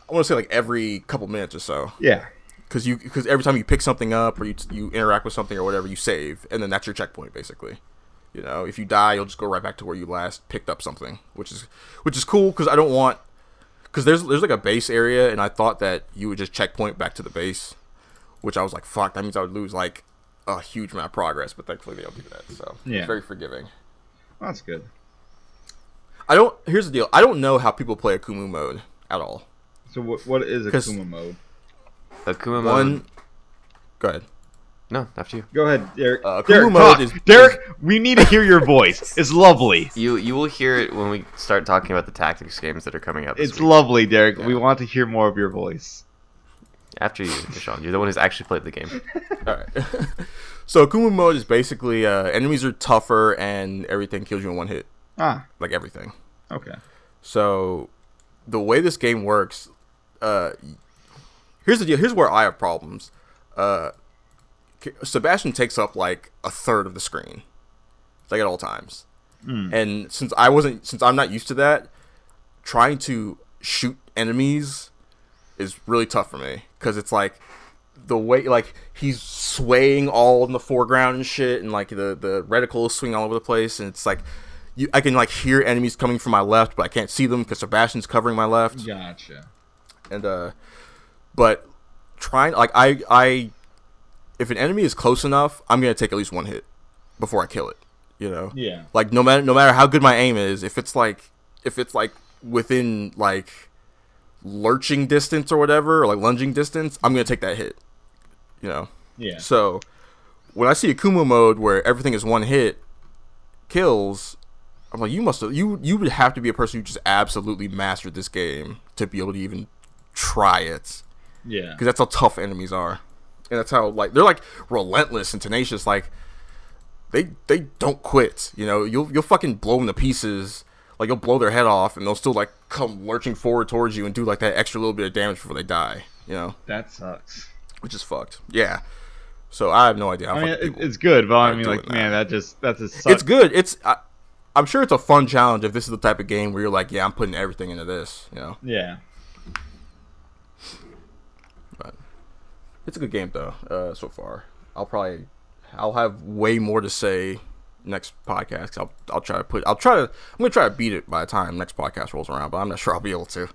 I want to say like every couple minutes or so. Yeah. Because every time you pick something up or you interact with something or whatever, you save, and then that's your checkpoint basically. You know, if you die, you'll just go right back to where you last picked up something, which is cool because I don't want there's like a base area, and I thought that you would just checkpoint back to the base, which I was like, fuck, that means I would lose like a huge amount of progress, but thankfully they don't do that, so it's very forgiving. Well, that's good. Here's the deal. I don't know how people play Akumu mode at all. So what is Akuma mode? Akuma mode. Go ahead. No, after you. Go ahead, Derek. Akuma mode is Derek, we need to hear your voice. It's lovely. You will hear it when we start talking about the tactics games that are coming out this It's week. lovely, Derek. We want to hear more of your voice. After you, Deshaun. You're the one who's actually played the game. All right. So Akuma mode is basically enemies are tougher and everything kills you in one hit. Like everything. Okay. So the way this game works, here's the deal. Here's where I have problems. Sebastian takes up like a third of the screen, like at all times. And since I'm not used to that, trying to shoot enemies is really tough for me because it's like the way like he's swaying all in the foreground and shit, and like the reticle is swinging all over the place, and it's like I can like hear enemies coming from my left, but I can't see them because Sebastian's covering my left. Gotcha. And but trying like I if an enemy is close enough, I'm gonna take at least one hit before I kill it. You know. Yeah. Like no matter how good my aim is, if it's like within like lurching distance or whatever, or like lunging distance, I'm gonna take that hit. You know. Yeah. So when I see Akuma mode where everything is one hit kills, I'm like, you would have to be a person who just absolutely mastered this game to be able to even try it. Yeah. Because that's how tough enemies are, and that's how like they're like relentless and tenacious. Like they don't quit. You know, you'll fucking blow them to pieces. Like you'll blow their head off, and they'll still like come lurching forward towards you and do like that extra little bit of damage before they die. You know, That sucks. which is fucked. Yeah. So I have no idea. How I mean, fucking people it's good, but I are mean, doing like, that. man, that's a suck. It's good. I'm sure it's a fun challenge if this is the type of game where you're like, yeah, I'm putting everything into this. You know. Yeah. But it's a good game though. So far, I'll have way more to say next podcast. 'Cause I'm gonna try to beat it by the time next podcast rolls around, but I'm not sure I'll be able to.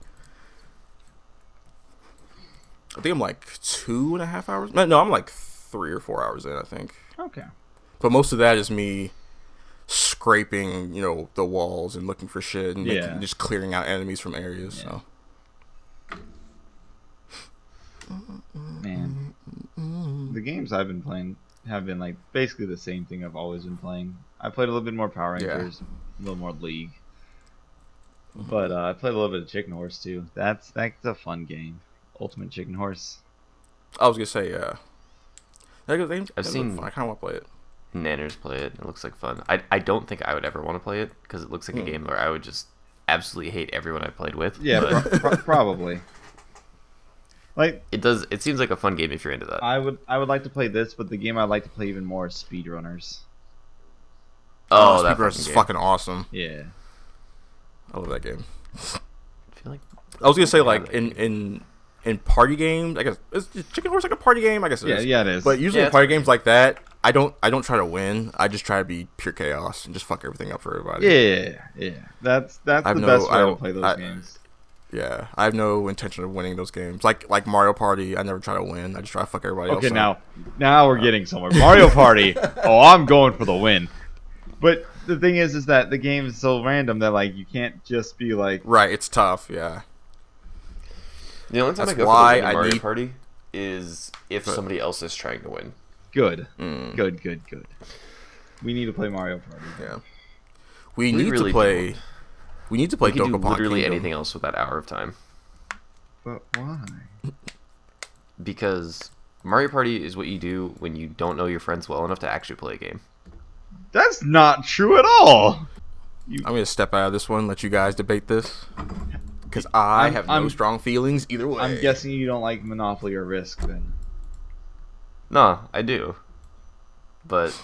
I think I'm like 2.5 hours. No, I'm like 3 or 4 hours in, I think. Okay. But most of that is me scraping, you know, the walls and looking for shit and just clearing out enemies from areas. So. Man, the games I've been playing have been like basically the same thing I've always been playing. I played a little bit more Power Rangers, a little more League, but I played a little bit of Chicken Horse too. That's a fun game. Ultimate Chicken Horse. I was gonna say, yeah. I've seen- I kind of want to play it. Nanners play it. It looks like fun. I don't think I would ever want to play it because it looks like a game where I would just absolutely hate everyone I played with. Yeah, but probably. Like it does. It seems like a fun game if you're into that. I would like to play this, but the game I'd like to play even more is Speedrunners. Oh, that Speedrunners is fucking awesome. Yeah. I love that game. I feel like I was gonna say Yeah, like that in party games, I guess is Chicken Horse like a party game? I guess it is. Yeah, it is. But usually Yeah, in party games like that, I don't try to win. I just try to be pure chaos and just fuck everything up for everybody. Yeah. That's the I've best way to don't- play those I- games. Yeah, I have no intention of winning those games. Like Mario Party, I never try to win. I just try to fuck everybody else Okay, up. now we're getting somewhere. Mario Party. Oh, I'm going for the win. But the thing is that the game is so random that like you can't just be like, Right, it's tough. Yeah. The only time That's I go why for the I Mario need- Party is if somebody else is trying to win. good, Mm. good. We need to play Mario Party. Yeah. We We need really to play. We need to play we can do Dokapon literally Kingdom. anything else with that hour of time. But why? Because Mario Party is what you do when you don't know your friends well enough to actually play a game. That's not true at all. I'm gonna step out of this one. Let you guys debate this. Because I have no strong feelings either way. I'm guessing you don't like Monopoly or Risk then. No, I do. But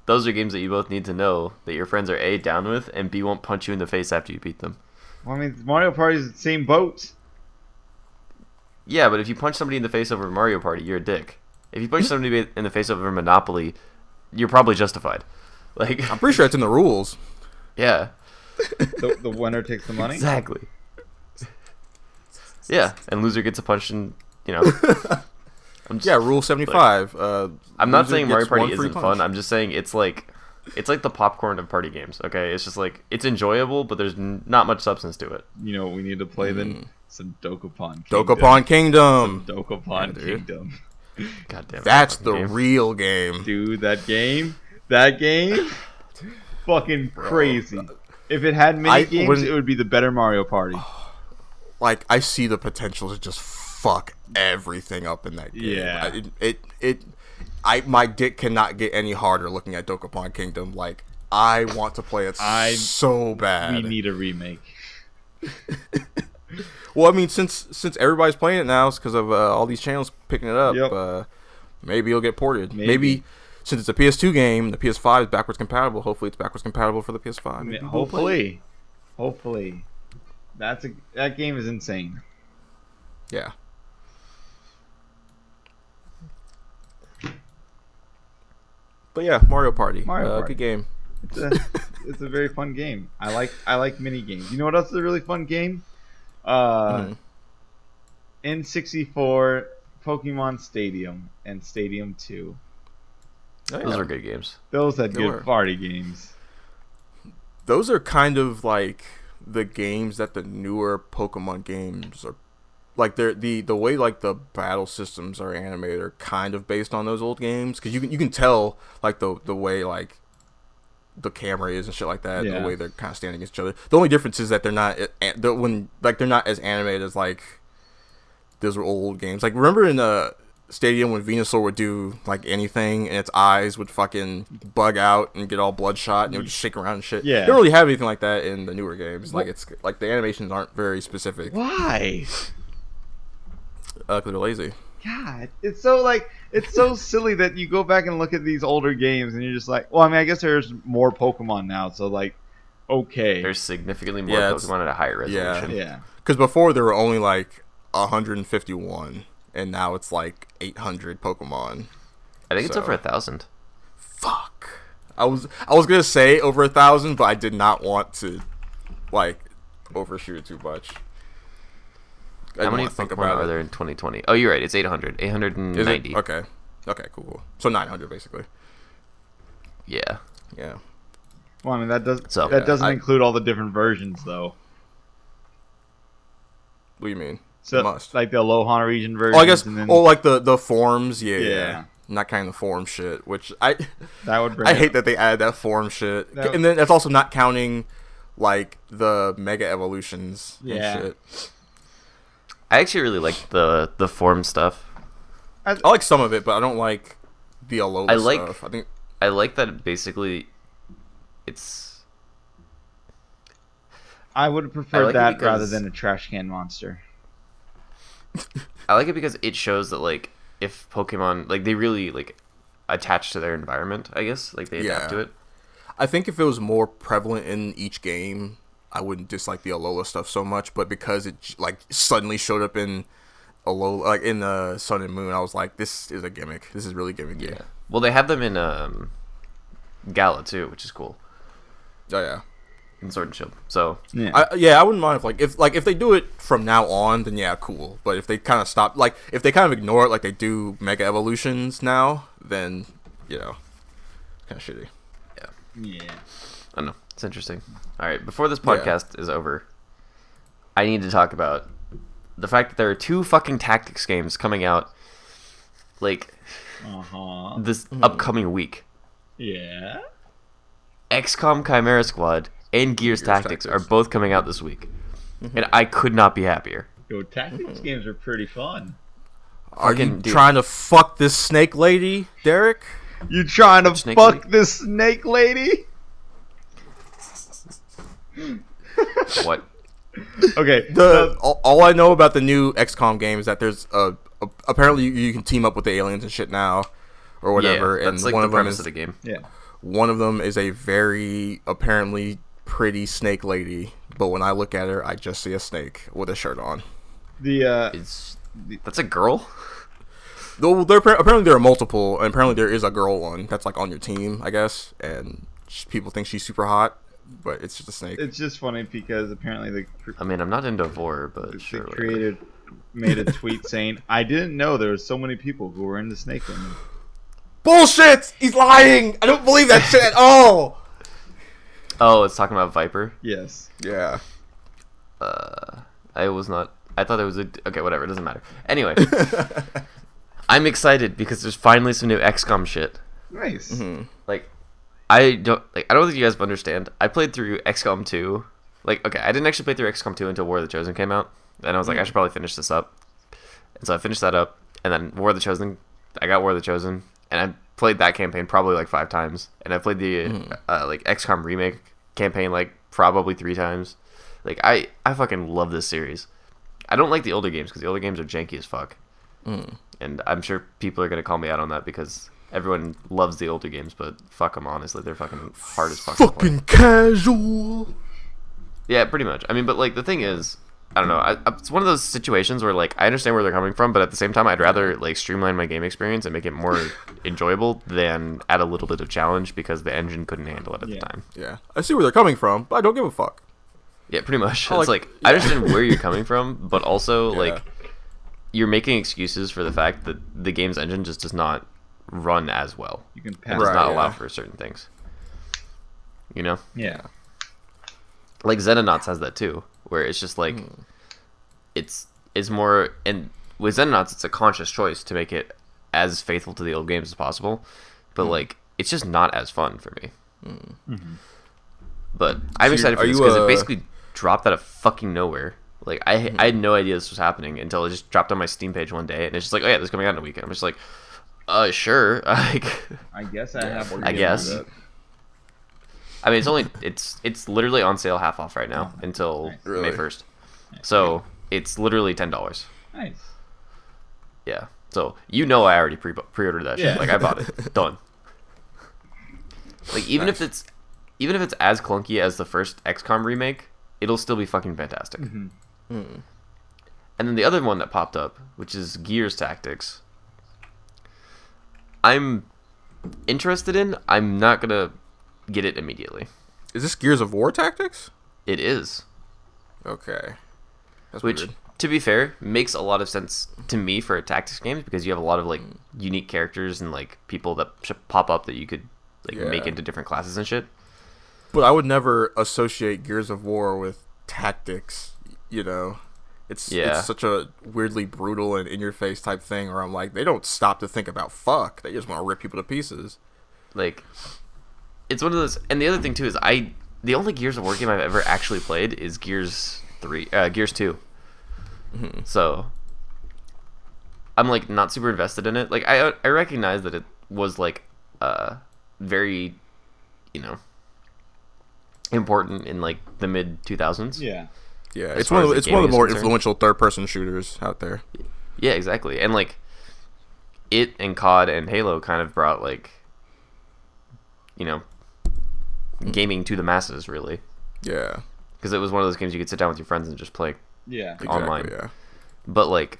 those are games that you both need to know that your friends are A, down with, and B, won't punch you in the face after you beat them. Well, I mean, Mario Party is the same boat. Yeah, but if you punch somebody in the face over Mario Party, you're a dick. If you punch somebody in the face over Monopoly, you're probably justified. Like, I'm pretty sure it's in the rules. yeah. The winner takes the money? Exactly. Yeah, and loser gets a punch in, you know. Yeah, Rule 75. I'm not loser saying Mario gets one Party free isn't punch. fun. I'm just saying it's like the popcorn of party games, okay? It's just like, it's enjoyable, but there's not much substance to it. You know what we need to play then? Some Dokapon Kingdom. Dokapon Kingdom. Some Dokapon dude. Kingdom. God damn it. That's the game. real game. Dude, that game, fucking crazy. If it had mini games, wouldn't- it would be the better Mario Party. Like, I see the potential to just fuck everything up in that game. Yeah. My dick cannot get any harder looking at Dokapon Kingdom. Like, I want to play it so bad. We need a remake. Well, I mean, since everybody's playing it now, it's because of all these channels picking it up. Yep. Maybe it'll get ported. Maybe. Since it's a PS2 game, the PS5 is backwards compatible. Hopefully, it's backwards compatible for the PS5. Maybe we'll play it. Hopefully. That game is insane. Yeah. But yeah, Mario Party. Good game. It's a very fun game. I like mini games. You know what else is a really fun game? N64, Pokemon Stadium, and Stadium 2. Those are good games. Those had They good were. party games. Those are kind of like the games that the newer Pokemon games are. Like they're the way like the battle systems are animated are kind of based on those old games, because you can tell like the way like the camera is and shit like that, and Yeah. the way they're kind of standing against each other. The only difference is that they're not they're not as animated as like those old games. Like, remember in Stadium when Venusaur would do like anything and its eyes would fucking bug out and get all bloodshot and it would just shake around and shit. Yeah. They don't really have anything like that in the newer games. Like, it's like the animations aren't very specific. Why? 'Cause they're lazy. God, it's so silly that you go back and look at these older games and you're just like, well, I mean, I guess there's more Pokemon now, so like, okay. There's significantly more Yeah, it's- Pokemon at a higher resolution. Yeah. Because before there were only like 151, and now it's like 800 Pokemon. I think it's So- over 1,000. Fuck. I was gonna say over 1,000, but I did not want to like overshoot it too much. I How didn't many wanna think Pokemon about are it. there in 2020? Oh, you're right. It's 800. Is 890. it? Okay. Okay, cool. So 900 basically. Yeah. Yeah. Well, I mean, So, that doesn't I- include all the different versions, though. What do you mean? So, It must. like the Aloha region version. Oh, I guess. And then Oh, like the forms. Yeah. Yeah. Not kind of form shit, which I that would bring. I it- hate that they added that form shit. That- And then that's also not counting like the mega evolutions Yeah. and shit. I actually really like the form stuff. I like some of it, but I don't like the Alola I like- stuff. I think I like that basically it's... I would have I preferred like it that because- rather than a trash can monster. I like it because it shows that, like, if Pokemon, like, they really, like, attach to their environment, I guess. Like, they adapt Yeah. to it. I think if it was more prevalent in each game, I wouldn't dislike the Alola stuff so much. But because it like suddenly showed up in Alola, like in the Sun and Moon, I was like, this is a gimmick. This is really gimmicky. Yeah. Well, they have them in Gala, too, which is cool. Oh yeah. In Sword and Shield. So, Yeah. I wouldn't mind if they do it from now on, then yeah, cool. But if they kind of stop, like if they kind of ignore it, like they do Mega Evolutions now, then kind of shitty. yeah. I don't know. It's interesting. All right, before this podcast is over, I need to talk about the fact that there are 2 fucking tactics games coming out, like, this upcoming week. Yeah. XCOM Chimera Squad and Gears Tactics are both coming out this week. And I could not be happier. Yo, tactics games are pretty fun. Are you Fucking dude. trying to fuck this snake lady, Derek? You trying to Snake fuck lady? this snake lady? What? Okay. All I know about the new XCOM game is that there's apparently you can team up with the aliens and shit now, or whatever. Yeah, and that's like one the of them premise is of the game. yeah. one of them is a very apparently pretty snake lady. But when I look at her, I just see a snake with a shirt on. That's a girl. Though apparently there are multiple, and apparently there is a girl one that's like on your team, I guess, and people think she's super hot, but it's just a snake. It's just funny because apparently the I mean, I'm not into vor, but sure. the whatever. creator made a tweet saying, "I didn't know there were so many people who were into snake women." Bullshit! He's lying! I don't believe that shit at all! Oh, it's talking about Viper. Yes. Yeah. I was not. I thought it was a. Okay, whatever. It doesn't matter. Anyway, I'm excited because there's finally some new XCOM shit. Nice. Mm-hmm. Like, I don't think you guys understand. I played through XCOM 2. Like, okay, I didn't actually play through XCOM 2 until War of the Chosen came out, and I was like, I should probably finish this up. And so I finished that up, and then War of the Chosen. I got War of the Chosen, and I played that campaign probably like 5 times, and I played the like XCOM remake campaign like probably 3 times. Like, I fucking love this series. I don't like the older games because the older games are janky as fuck. And I'm sure people are gonna call me out on that because everyone loves the older games, but fuck them, honestly, they're fucking hard as fuck. to play. Fucking casual! Yeah, pretty much. I mean, but like the thing is, I don't know. It's one of those situations where like I understand where they're coming from, but at the same time, I'd rather like streamline my game experience and make it more enjoyable than add a little bit of challenge because the engine couldn't handle it at the time. Yeah. I see where they're coming from, but I don't give a fuck. Yeah, pretty much. I It's like- like I understand where you're coming from, but also Yeah. like you're making excuses for the fact that the game's engine just does not run as well. You can It pass. does Right, not allow yeah. for certain things. You know? Yeah. Like Xenonauts has that too, where it's just like it's more, and with Xenonauts it's a conscious choice to make it as faithful to the old games as possible, but like it's just not as fun for me. But I'm So excited for are this you, because it basically dropped out of fucking nowhere. Like I had no idea this was happening until it just dropped on my Steam page one day, and it's just like, oh yeah, this is coming out in a weekend. I'm just like, sure. Like, I guess I have. I guess. I mean, it's literally on sale half off right now until Really? May 1st. So it's literally $10. Nice. Yeah. So you know I already pre-ordered that Yeah. shit. Like I bought it. Done. Like even if it's as clunky as the first XCOM remake, it'll still be fucking fantastic. And then the other one that popped up, which is Gears Tactics, I'm interested in. I'm not gonna get it immediately. Is this Gears of War Tactics? It is. Okay. That's Which, weird. to be fair, makes a lot of sense to me for a tactics game because you have a lot of like unique characters and like people that pop up that you could like make Yeah. into different classes and shit. But I would never associate Gears of War with tactics, you know? It's such a weirdly brutal and in-your-face type thing where I'm like, they don't stop to think about fuck. They just want to rip people to pieces. Like, it's one of those. And the other thing too is the only Gears of War game I've ever actually played is Gears 2. So I'm like not super invested in it. Like I recognize that it was like very, important in like the mid 2000s. Yeah. Yeah, As it's far one of as it's the one of the gaming more is concerned. influential third-person shooters out there. Yeah, exactly. And like it and COD and Halo kind of brought like gaming to the masses really, Yeah, because it was one of those games you could sit down with your friends and just play. Yeah. exactly. Online. Yeah, But like,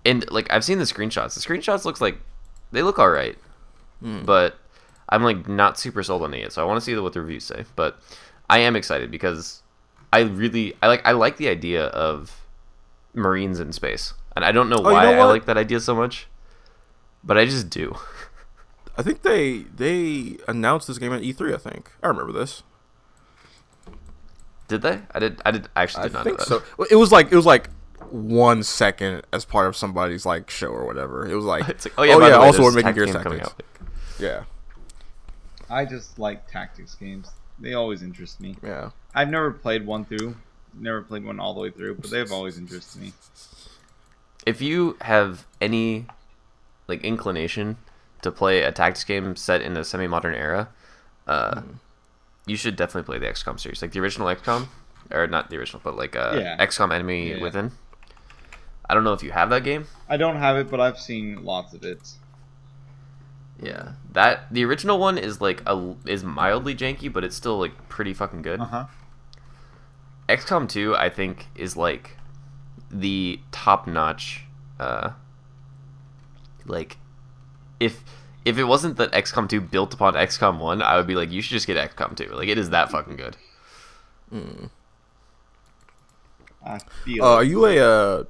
and like I've seen the screenshots. The screenshots they look all right, but I'm like not super sold on it yet. So I want to see what the reviews say. But I am excited because I like the idea of Marines in space, and I don't know why you know I what? like that idea so much, but I just do. I think they announced this game at E3. I think I remember this. Did they? I actually did I not think know that. so. Well, it was like 1 second as part of somebody's like show or whatever. It was like, It's like, by the way, also we're there's a making tactics Gears game coming Tactics. out. Yeah, I just like tactics games. They always interest me. yeah. I've never played 1 through never played one all the way through, but they've always interested me. If you have any like inclination to play a tactics game set in a semi-modern era, you should definitely play the XCOM series, like the original XCOM, or not the original, but like XCOM Enemy Within. I don't know if you have that game. I don't have it, but I've seen lots of it. Yeah, the original one is like is mildly janky, but it's still like pretty fucking good. XCOM 2, I think, is like the top-notch. Like, if it wasn't that XCOM 2 built upon XCOM 1, I would be like, you should just get XCOM 2. Like, it is that fucking good. I feel. Are you a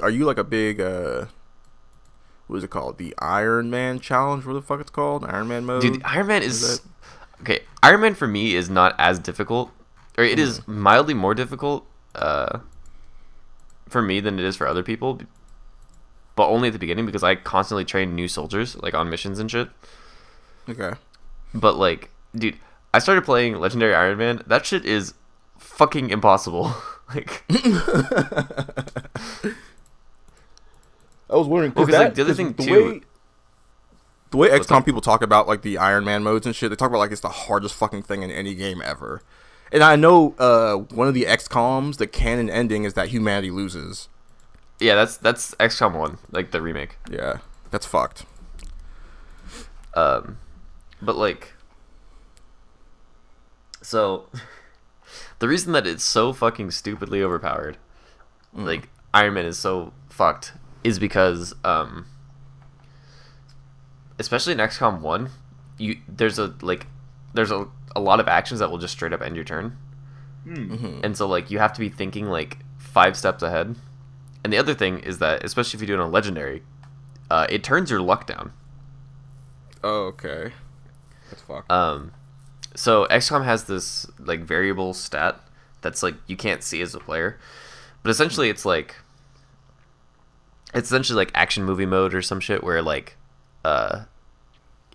are you like a big what is it called? The Iron Man challenge? What the fuck it's called? Iron Man mode? Dude, the Iron Man is okay. Iron Man for me is not as difficult, or it is mildly more difficult for me than it is for other people, but only at the beginning because I constantly train new soldiers like on missions and shit. Okay. But like, dude, I started playing Legendary Iron Man. That shit is fucking impossible. Like, I was wondering because like the other thing too. The way XCOM people talk about like the Iron Man modes and shit, they talk about like it's the hardest fucking thing in any game ever. And I know one of the XCOMs, the canon ending is that humanity loses. Yeah, that's XCOM 1, like the remake. Yeah, that's fucked. But like, so the reason that it's so fucking stupidly overpowered, like Iron Man is so fucked, is because especially in XCOM 1, there's a lot of actions that will just straight up end your turn. And so like you have to be thinking like 5 steps ahead. And the other thing is that, especially if you do it on Legendary, it turns your luck down. Oh, okay. That's fucked. So XCOM has this like variable stat that's like you can't see as a player, but essentially it's essentially like action movie mode or some shit where like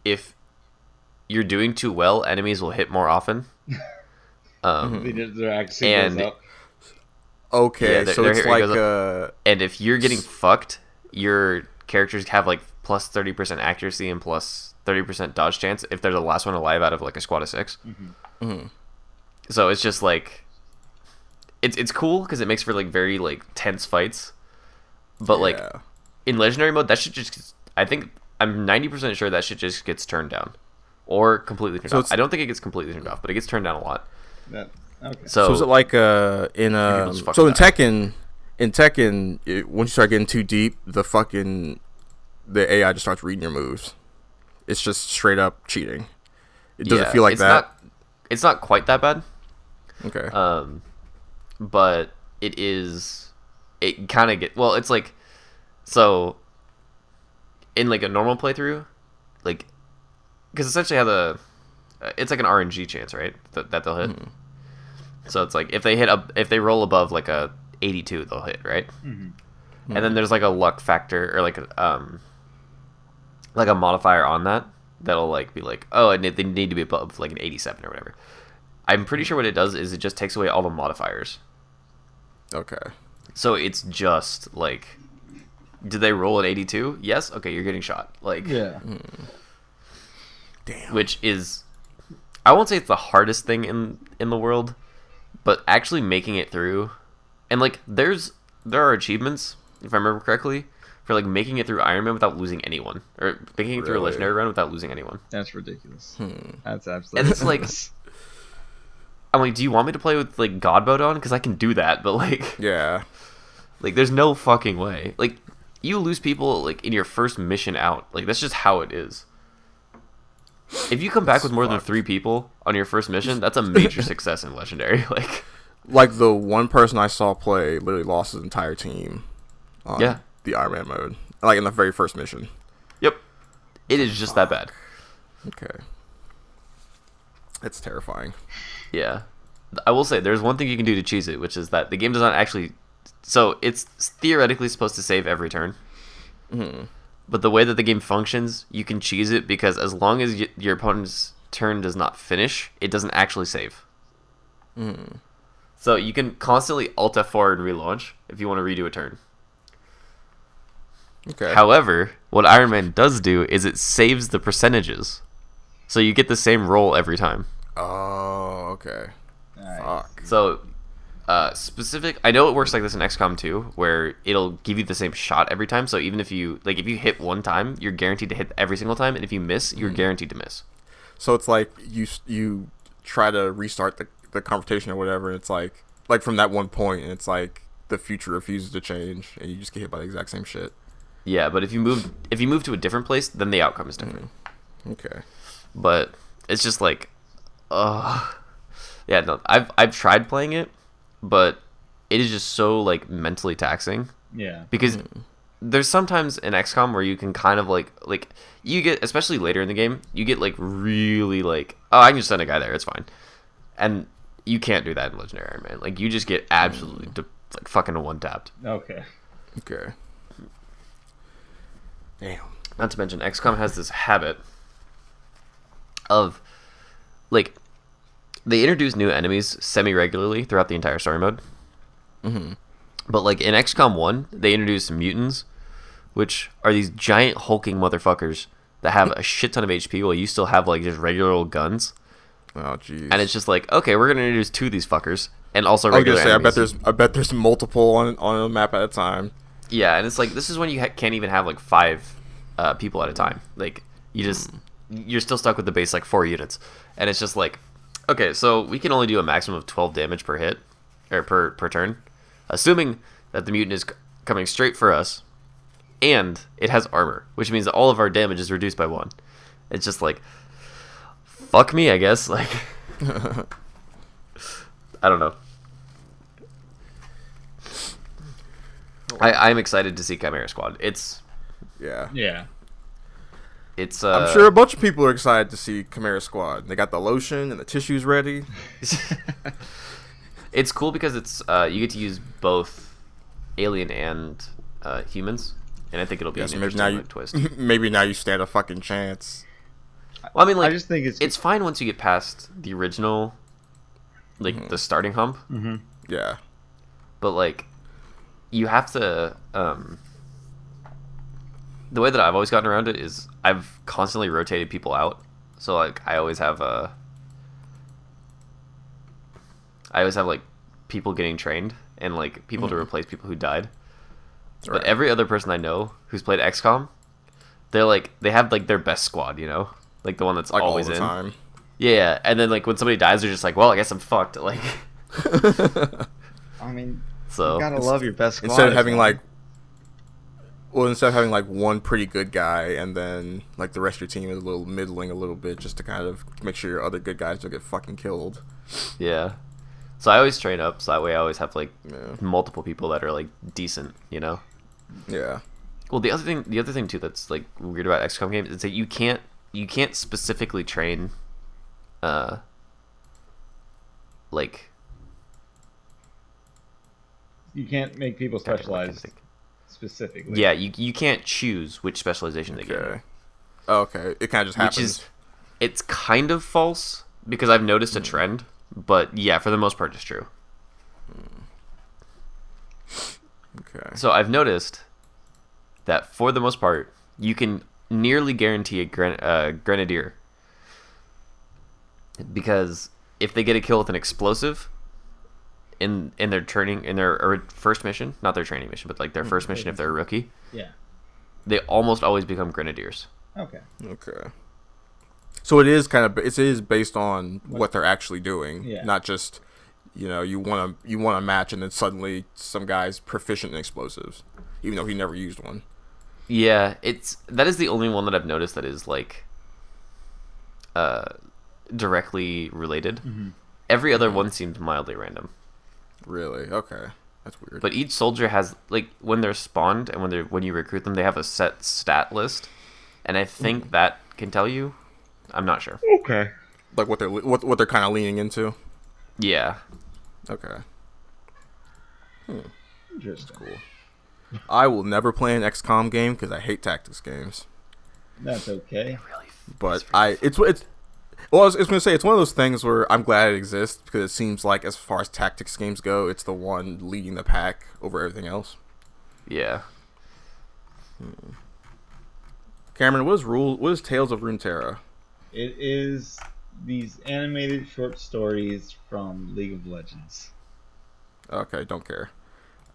if you're doing too well, enemies will hit more often. Their accuracy and goes up. Okay, yeah, so it's like and if you're getting fucked, your characters have like plus 30% accuracy and plus 30% dodge chance if they're the last one alive out of like a squad of 6. So it's just like it's cool because it makes for like very like tense fights, but like in legendary mode that should just, I think I'm 90% sure that shit just gets turned down or completely turned off. I don't think it gets completely turned off, but it gets turned down a lot. Okay. So is it like so in Tekken, once you start getting too deep, the AI just starts reading your moves. It's just straight up cheating. It doesn't feel like that. It's not quite that bad. Okay. But it is. It kind of get well. It's like so. In like a normal playthrough, like because essentially how it's like an RNG chance, right? That they'll hit. So it's like if they roll above like a 82, they'll hit, right? And then there's like a luck factor or like a modifier on that'll like be like, oh, they need to be above like an 87 or whatever. I'm pretty sure what it does is it just takes away all the modifiers. Okay. So it's just like, did they roll an 82? Yes. Okay, you're getting shot. Like, Yeah. Damn. which is, I won't say it's the hardest thing in the world, but actually making it through, and like there are achievements, if I remember correctly, for like making it through Iron Man without losing anyone, or making it through a legendary run without losing anyone. That's ridiculous. That's absolutely. And it's like, I'm like, do you want me to play with like God mode on? Because I can do that, but like, Yeah. like there's no fucking way. Like you lose people like in your first mission out. Like that's just how it is. If you come back with more than 3 people on your first mission, that's a major success in Legendary. Like the one person I saw play literally lost his entire team on the Iron Man mode. Like in the very first mission. Yep. It is just that bad. Okay. That's terrifying. Yeah. I will say, there's one thing you can do to cheese it, which is that the game does not actually... So, it's theoretically supposed to save every turn. But the way that the game functions, you can cheese it because as long as your opponent's turn does not finish, it doesn't actually save. So you can constantly Alt F4 and relaunch if you want to redo a turn. Okay. However, what Iron Man does do is it saves the percentages. So you get the same roll every time. Oh, okay. Nice. Fuck. So, specific. I know it works like this in XCOM 2, where it'll give you the same shot every time. So even if you hit one time, you're guaranteed to hit every single time, and if you miss, you're guaranteed to miss. So it's like you try to restart the confrontation or whatever, and it's like from that one point, and it's like the future refuses to change, and you just get hit by the exact same shit. Yeah, but if you move to a different place, then the outcome is different. Okay. But it's just like, yeah, no, I've tried playing it, but it is just so like mentally taxing. Yeah. Because there's sometimes in XCOM where you can kind of like you get, especially later in the game, you get like really like, oh, I can just send a guy there, it's fine, and you can't do that in Legendary Iron Man. Like you just get absolutely like fucking one tapped. Okay. Okay. Damn. Not to mention, XCOM has this habit of, like, they introduce new enemies semi-regularly throughout the entire story mode. Mm-hmm. But, like, in XCOM 1, they introduced mutants, which are these giant hulking motherfuckers that have a shit ton of HP while you still have, like, just regular old guns. Oh, jeez. And it's just like, okay, we're going to introduce 2 of these fuckers, and also I was regular gonna say, enemies. I bet there's multiple on a map at a time. Yeah, and it's like, this is when you can't even have, like, 5 people at a time. Like, you're still stuck with the base, like, 4 units. And it's just like, okay, so we can only do a maximum of 12 damage per hit, or per turn, assuming that the mutant is coming straight for us, and it has armor, which means that all of our damage is reduced by 1. It's just like, fuck me, I guess. Like, I don't know. I'm excited to see Chimera Squad. Yeah. Yeah. It's I'm sure a bunch of people are excited to see Chimera Squad. They got the lotion and the tissues ready. It's cool because it's you get to use both alien and humans, and I think it'll be Yes, an maybe interesting now like, twist. maybe now you stand a fucking chance. Well, I mean, like, I just think it's fine once you get past the original, like the starting hump, Yeah. but like you have to. The way that I've always gotten around it is I've constantly rotated people out, so like I always have like people getting trained and like people to replace people who died. But Right. every other person I know who's played XCOM, they have like their best squad, you know, like the one that's Like always all the in. time. Yeah, and then like when somebody dies, they're just like, well, I guess I'm fucked. Like, I mean, so you gotta love your best squad. Instead of having man. like one pretty good guy and then like the rest of your team is a little middling a little bit just to kind of make sure your other good guys don't get fucking killed. yeah. So I always train up, so that way I always have like Yeah. multiple people that are like decent, you know. Yeah. Well, the other thing too that's like weird about XCOM games is that you can't specifically train, like you can't make people specialized specifically. yeah, you can't choose which specialization they get. Okay. Oh, okay. It kind of just Which happens. is, it's kind of false because I've noticed a trend, but yeah, for the most part, it's true. Okay. So I've noticed that for the most part, you can nearly guarantee a grenadier because if they get a kill with an explosive in their first mission, not their training mission, but like their first mission if they're a rookie, Yeah. they almost always become grenadiers. Okay. Okay. So it is it is based on what they're actually doing, Yeah. not just you want a match and then suddenly some guy's proficient in explosives, even though he never used one. Yeah, that is the only one that I've noticed that is like directly related. Every other one seems mildly random. Really? Okay. That's weird. But each soldier has like when they're spawned and when you recruit them, they have a set stat list, and I think that can tell you. I'm not sure. Okay. like what they're kind of leaning into. Yeah. Okay. Interesting. Cool. I will never play an XCOM game because I hate tactics games. That's okay. Really. But Well, I was gonna say it's one of those things where I'm glad it exists because it seems like as far as tactics games go, it's the one leading the pack over everything else. Yeah. Cameron, what is Tales of Runeterra? It is these animated short stories from League of Legends. Okay, don't care.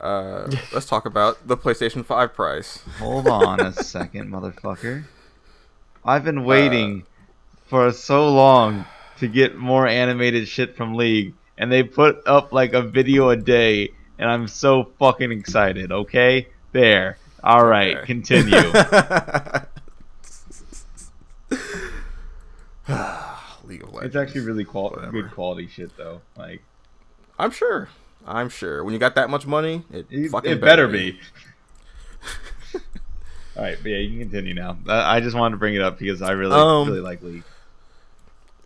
Let's talk about the PlayStation 5 price. Hold on a second, motherfucker. I've been waiting for so long to get more animated shit from League, and they put up like a video a day, and I'm so fucking excited, okay? There. Alright, Okay. continue. League of Legends. It's actually really Whatever. good quality shit, though. Like, I'm sure. When you got that much money, it better be. Alright, but yeah, you can continue now. I just wanted to bring it up because I really like League.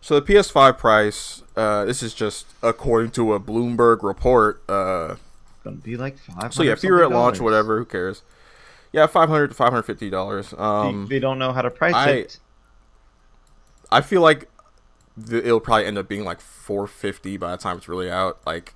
So the PS5 price, this is just according to a Bloomberg report. It's gonna be like $500. So yeah, if you're at launch, whatever, who cares? Yeah, $500 to $550. They don't know how to price it. I feel like it'll probably end up being like $450 by the time it's really out. Like,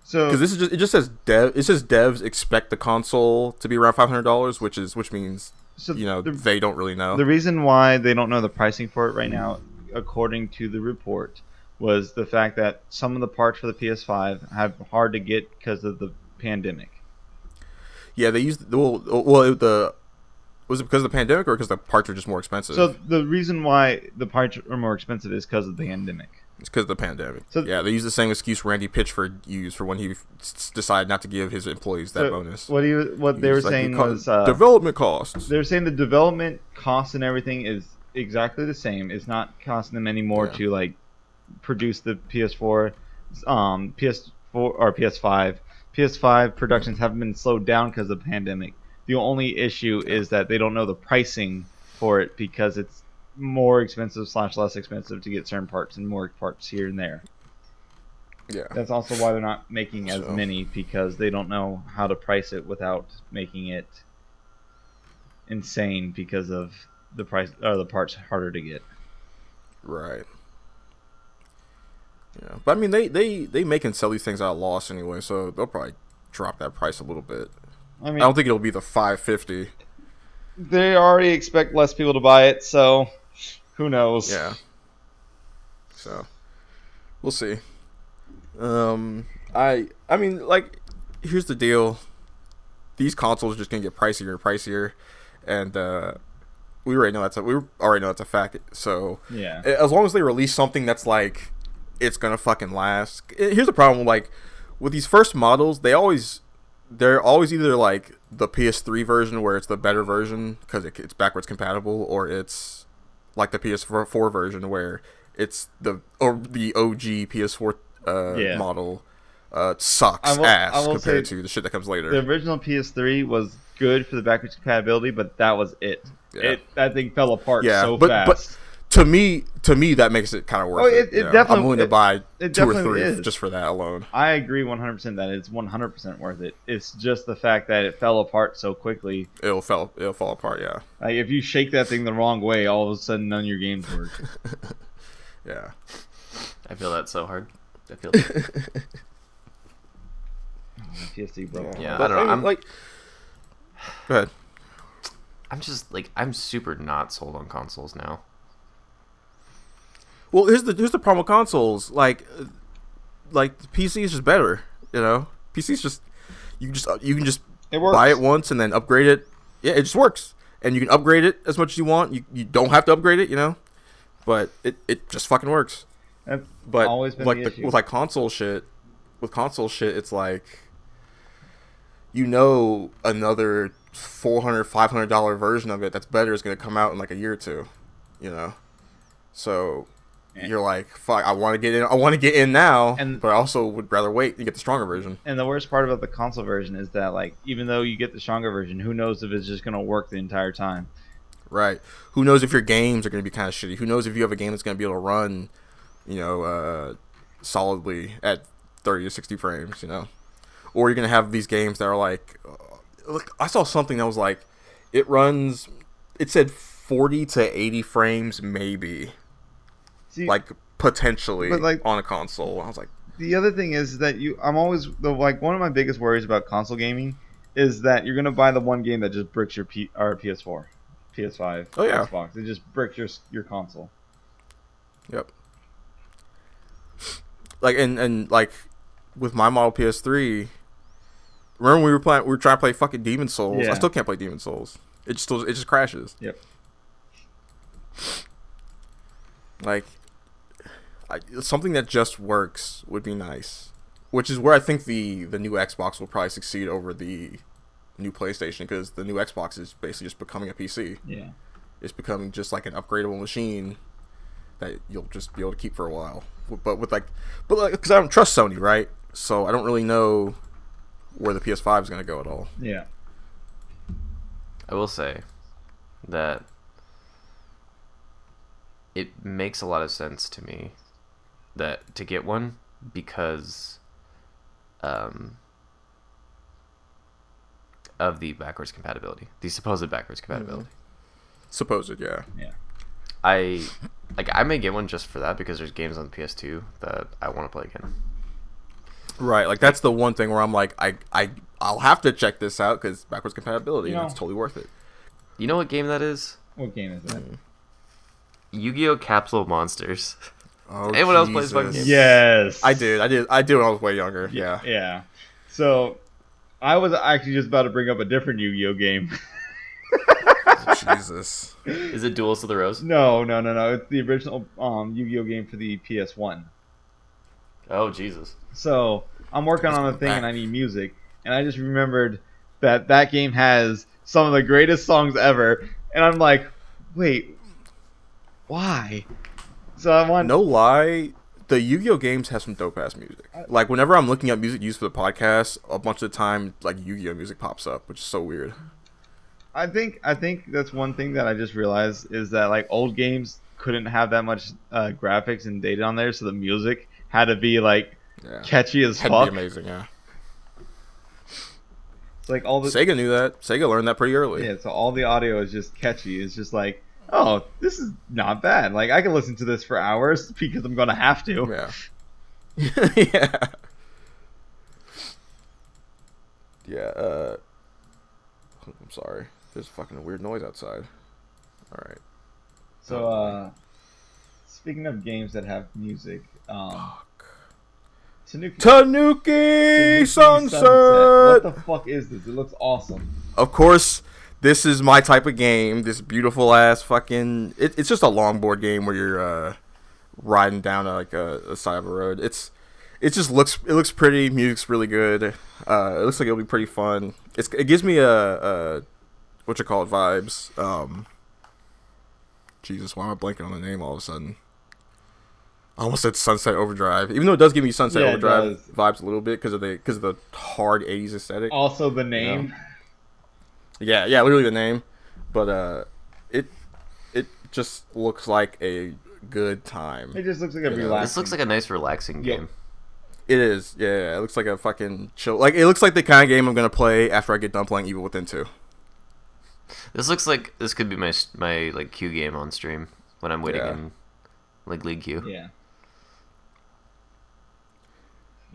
So because it just says devs expect the console to be around $500, which means So they don't really know. the reason why they don't know the pricing for it right now, according to the report, was the fact that some of the parts for the PS5 have hard to get because of the pandemic. Yeah, they used was it because of the pandemic or because the parts are just more expensive? So the reason why the parts are more expensive is because of the pandemic. It's because of the pandemic. So- yeah, they use the same excuse Randy Pitchford used for when he decided not to give his employees that So bonus. What they were He's like, saying "Because was development costs. they were saying the development costs and everything is exactly the same. It's not costing them any more Yeah. to like produce the PS4, PS4 or PS5. PS5 productions haven't been slowed down because of the pandemic. The only issue is that they don't know the pricing for it because it's more expensive / less expensive to get certain parts and more parts here and there. Yeah. That's also why they're not making as So- many because they don't know how to price it without making it insane because of the price or the parts harder to get. Right. Yeah, but I mean, they make and sell these things at a loss anyway, so they'll probably drop that price a little bit. I I mean, don't think it'll be the $550. they already expect less people to buy it, so who knows? Yeah. So, we'll see. I mean, like, here's the deal. These consoles are just gonna get pricier and pricier, and we already know that's a fact. So, Yeah. as long as they release something that's like it's gonna fucking last. Here's the problem, like with these first models, they're always either like the PS3 version where it's the better version because it's backwards compatible, or it's like the PS4 version where it's the OG PS4 Yeah. model sucks I will ass compared say to the shit that comes later. The original PS3 was good for the backwards compatibility, but that was it. Yeah. That thing fell apart Yeah, so but fast. to me that makes it kind of worth Oh, it. it you know? definitely- I'm willing to buy it 2 or definitely 3 is. just for that alone. I agree 100% that it's 100% worth it. It's just the fact that it fell apart so quickly. It'll fall apart. Yeah, Like if you shake that thing the wrong way, all of a sudden none of your games work. yeah. I feel that so hard. I feel PSD, bro. Yeah, But I don't know. mean, like, go ahead. I'm just like I'm super not sold on consoles now. Well, here's the problem with consoles. Like the PC is just better. You know, PC's just you can just It works. buy it once and then upgrade it. Yeah, it just works, and you can upgrade it as much as you want. You don't have to upgrade it. You know, but it just fucking works. That's But always been like the issue. with like console shit, it's like another $400-$500 version of it that's better is gonna come out in like a year or two, you know. So you're like, fuck, I want to get in now, but I also would rather wait and get the stronger version. And the worst part about the console version is that, like, even though you get the stronger version, who knows if it's just going to work the entire time. Right. Who knows if your games are gonna be kind of shitty? Who knows if you have a game that's gonna be able to run, solidly at 30 to 60 frames, you know? Or you're gonna have these games that are like, look, I saw something that was like, it said 40 to 80 frames maybe. See, like potentially but, like, on a console. I was like, the other thing is that I'm always one of my biggest worries about console gaming is that you're gonna buy the one game that just bricks your PS4, PS5, Oh, yeah. Xbox. It just bricks your console. yep. Like and like with my model PS3, remember we were trying to play fucking Demon Souls. Yeah. I still can't play Demon Souls. It just crashes. Yep. Like, something that just works would be nice. Which is where I think the new Xbox will probably succeed over the new PlayStation, because the new Xbox is basically just becoming a PC. Yeah. It's becoming just like an upgradable machine that you'll just be able to keep for a while. But because I don't trust Sony, right? So I don't really know where the PS5 is going to go at all. Yeah. I will say that it makes a lot of sense to me that to get one because of the backwards compatibility, the supposed backwards compatibility. Supposed, yeah. Yeah. I may get one just for that because there's games on the PS2 that I want to play again. Right, like that's the one thing where I'm like, I'll have to check this out because backwards compatibility, and it's totally worth it. You know what game that is? What game is that? Yu-Gi-Oh! Capsule Monsters. Oh, Anyone else play this fucking game? Yes. I did when I was way younger. Yeah. Yeah. So, I was actually just about to bring up a different Yu-Gi-Oh game. Jesus. Is it Duels of the Rose? No. It's the original Yu-Gi-Oh game for the PS1. Oh, Jesus. So, I'm working on a thing and I need music, and I just remembered that game has some of the greatest songs ever, and I'm like, wait, why? So I want No lie, the Yu-Gi-Oh games have some dope ass music. Like whenever I'm looking at music used for the podcast, a bunch of the time like Yu-Gi-Oh music pops up, which is so weird. I think that's one thing that I just realized is that like old games couldn't have that much graphics and data on there, so the music had to be like catchy as Had fuck. to be amazing, yeah. It's like all the Sega knew that. Sega learned that pretty early. yeah, so all the audio is just catchy. It's just like, oh, this is not bad. Like I can listen to this for hours because I'm gonna have to. Yeah. Yeah. Yeah, I'm sorry. There's fucking a weird noise outside. Alright. So speaking of games that have music, Tanuki Sunset! What the fuck is this? It looks awesome. Of course, this is my type of game. This beautiful ass fucking... It's just a longboard game where you're riding down a side of a road. It looks pretty. Music's really good. It looks like it'll be pretty fun. It gives me a vibes. Jesus, why am I blanking on the name all of a sudden? I almost said Sunset Overdrive, even though it does give me Sunset Overdrive vibes a little bit because of the hard '80s aesthetic. Also, the name. Yeah, literally the name, but it just looks like a good time. It just looks like a relaxing. This looks like a nice relaxing game. It is, yeah. It looks like a fucking chill. Like it looks like the kind of game I'm gonna play after I get done playing Evil Within 2. This looks like this could be my like queue game on stream when I'm waiting in like league queue. Yeah.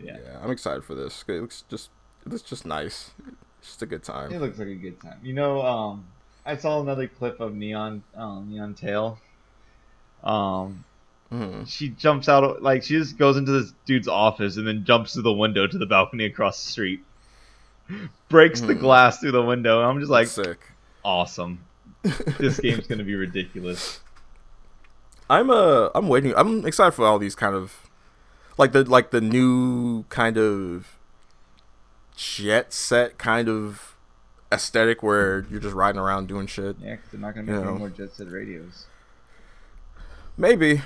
Yeah, I'm excited for this. It looks just nice. It's just a good time. It looks like a good time. You know, I saw another clip of Neon Tail. She jumps out, like she just goes into this dude's office and then jumps through the window to the balcony across the street. Breaks the glass through the window. And I'm just like, sick. Awesome. This game's gonna be ridiculous. I'm waiting. I'm excited for all these kind of like the new kind of jet set kind of aesthetic where you're just riding around doing shit. Yeah, because they're not gonna make any more jet set radios. Maybe.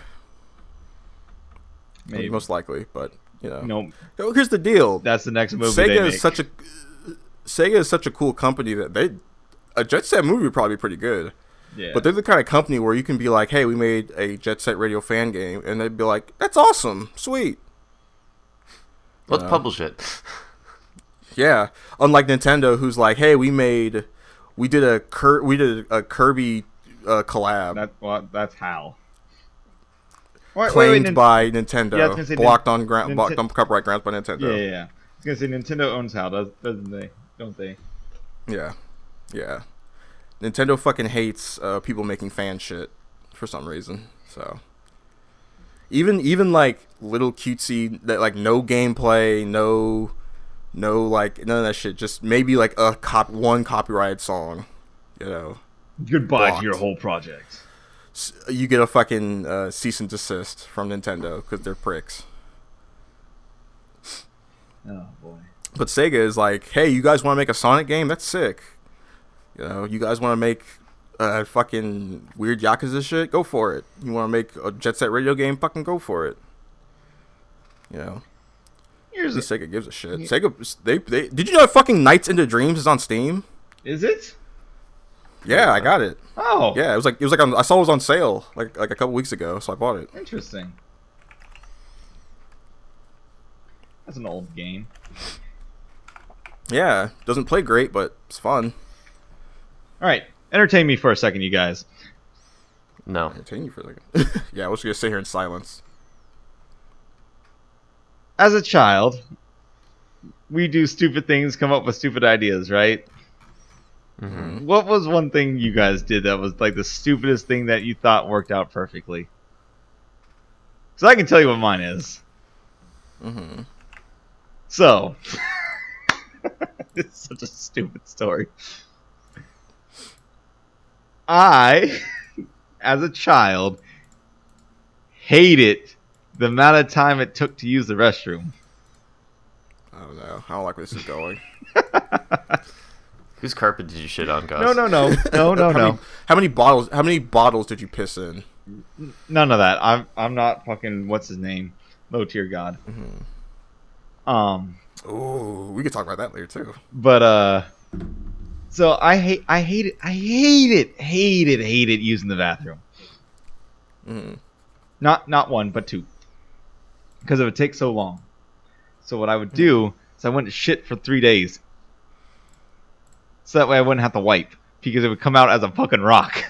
Most likely, but Nope. Here's the deal. That's the next movie they make. Sega is such a cool company that a Jet Set movie would probably be pretty good. Yeah. But they're the kind of company where you can be like, hey, we made a Jet Set Radio fan game, and they'd be like, that's awesome, sweet. Let's publish it. Yeah. Unlike Nintendo, who's like, hey, we did a Kirby collab. That's HAL. claimed by Nintendo, Yeah, I was gonna say blocked on ground, Ninten- on copyright grounds by Nintendo. Yeah. I was gonna say Nintendo owns HAL, doesn't they? Don't they? Yeah. Nintendo fucking hates people making fan shit for some reason. So even like little cutesy that like no gameplay, no like none of that shit. Just maybe like one copyrighted song, you know. Goodbye Blocked. to your whole project. You get a fucking cease and desist from Nintendo because they're pricks. Oh boy. But Sega is like, hey, you guys want to make a Sonic game? That's sick. You know, you guys want to make a fucking weird Yakuza shit? Go for it. You want to make a Jet Set Radio game? Fucking go for it. You know, Here's at least Sega gives a shit. Sega, they did you know fucking Nights into Dreams is on Steam? Is it? Yeah, I got it. Oh. Yeah, it was like I saw it was on sale like a couple weeks ago, so I bought it. Interesting. That's an old game. Yeah, doesn't play great, but it's fun. All right, entertain me for a second, you guys. No. Entertain you for a second. Yeah, I was gonna sit here in silence. As a child, we do stupid things, come up with stupid ideas, right? Mm-hmm. What was one thing you guys did that was like the stupidest thing that you thought worked out perfectly? So I can tell you what mine is. Mm-hmm. So, it's such a stupid story. I, as a child, hated the amount of time it took to use the restroom. I don't know. I don't like where this is going. Whose carpet did you shit on, Gus? No. How many bottles did you piss in? None of that. I'm not fucking what's his name, low tier god. Ooh, we could talk about that later too. But so I hated using the bathroom. Mm-hmm. Not one, but two, because it would take so long. So what I would do is I went to shit for 3 days, so that way I wouldn't have to wipe because it would come out as a fucking rock.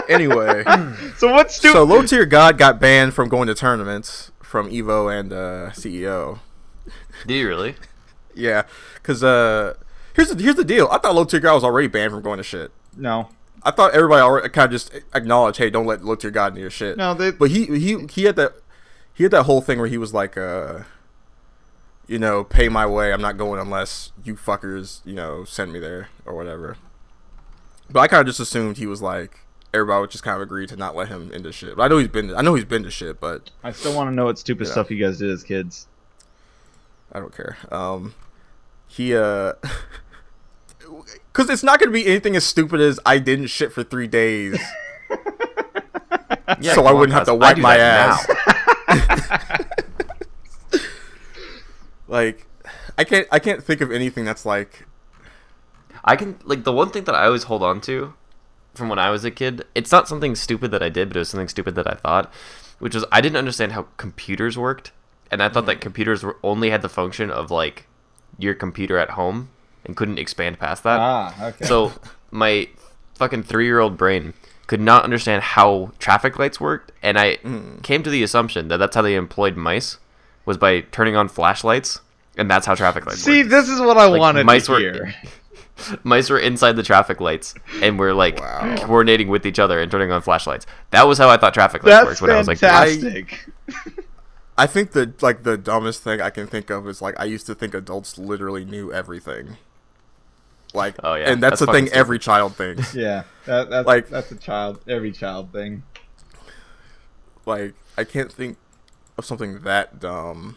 Anyway, So what's stupid? so low tier god got banned from going to tournaments from Evo and CEO. Do you really? Yeah, because here's the deal. I thought low tier god was already banned from going to shit. No, I thought everybody already kind of just acknowledged, hey, don't let low tier god near shit. no, they. But he had that whole thing where he was like, you know, pay my way. I'm not going unless you fuckers, you know, send me there or whatever. But I kind of just assumed he was like, everybody would just kind of agree to not let him into shit. But I know he's been to shit, but I still want to know what stupid Yeah. stuff you guys did as kids. I don't care. He because it's not gonna be anything as stupid as I didn't shit for 3 days, Yeah, so I come on, wouldn't have Gus. to wipe do my that ass. now. Like, I can't think of anything that's like. I can, like, the one thing that I always hold on to from when I was a kid, it's not something stupid that I did, but it was something stupid that I thought, which was I didn't understand how computers worked, and I thought that computers only had the function of, like, your computer at home and couldn't expand past that. Okay. So my fucking 3-year-old brain could not understand how traffic lights worked, and I came to the assumption that that's how they employed mice, was by turning on flashlights, and that's how traffic lights See, worked. this is what I Like, wanted mice to were- hear. Mice were inside the traffic lights, and were like Wow. coordinating with each other and turning on flashlights. That was how I thought traffic lights That's worked when I was like, fantastic. I think the dumbest thing I can think of is like I used to think adults literally knew everything. Like, Oh, yeah, and that's that's the thing fucking every child thinks. Yeah, that's every child thing. Like, I can't think of something that dumb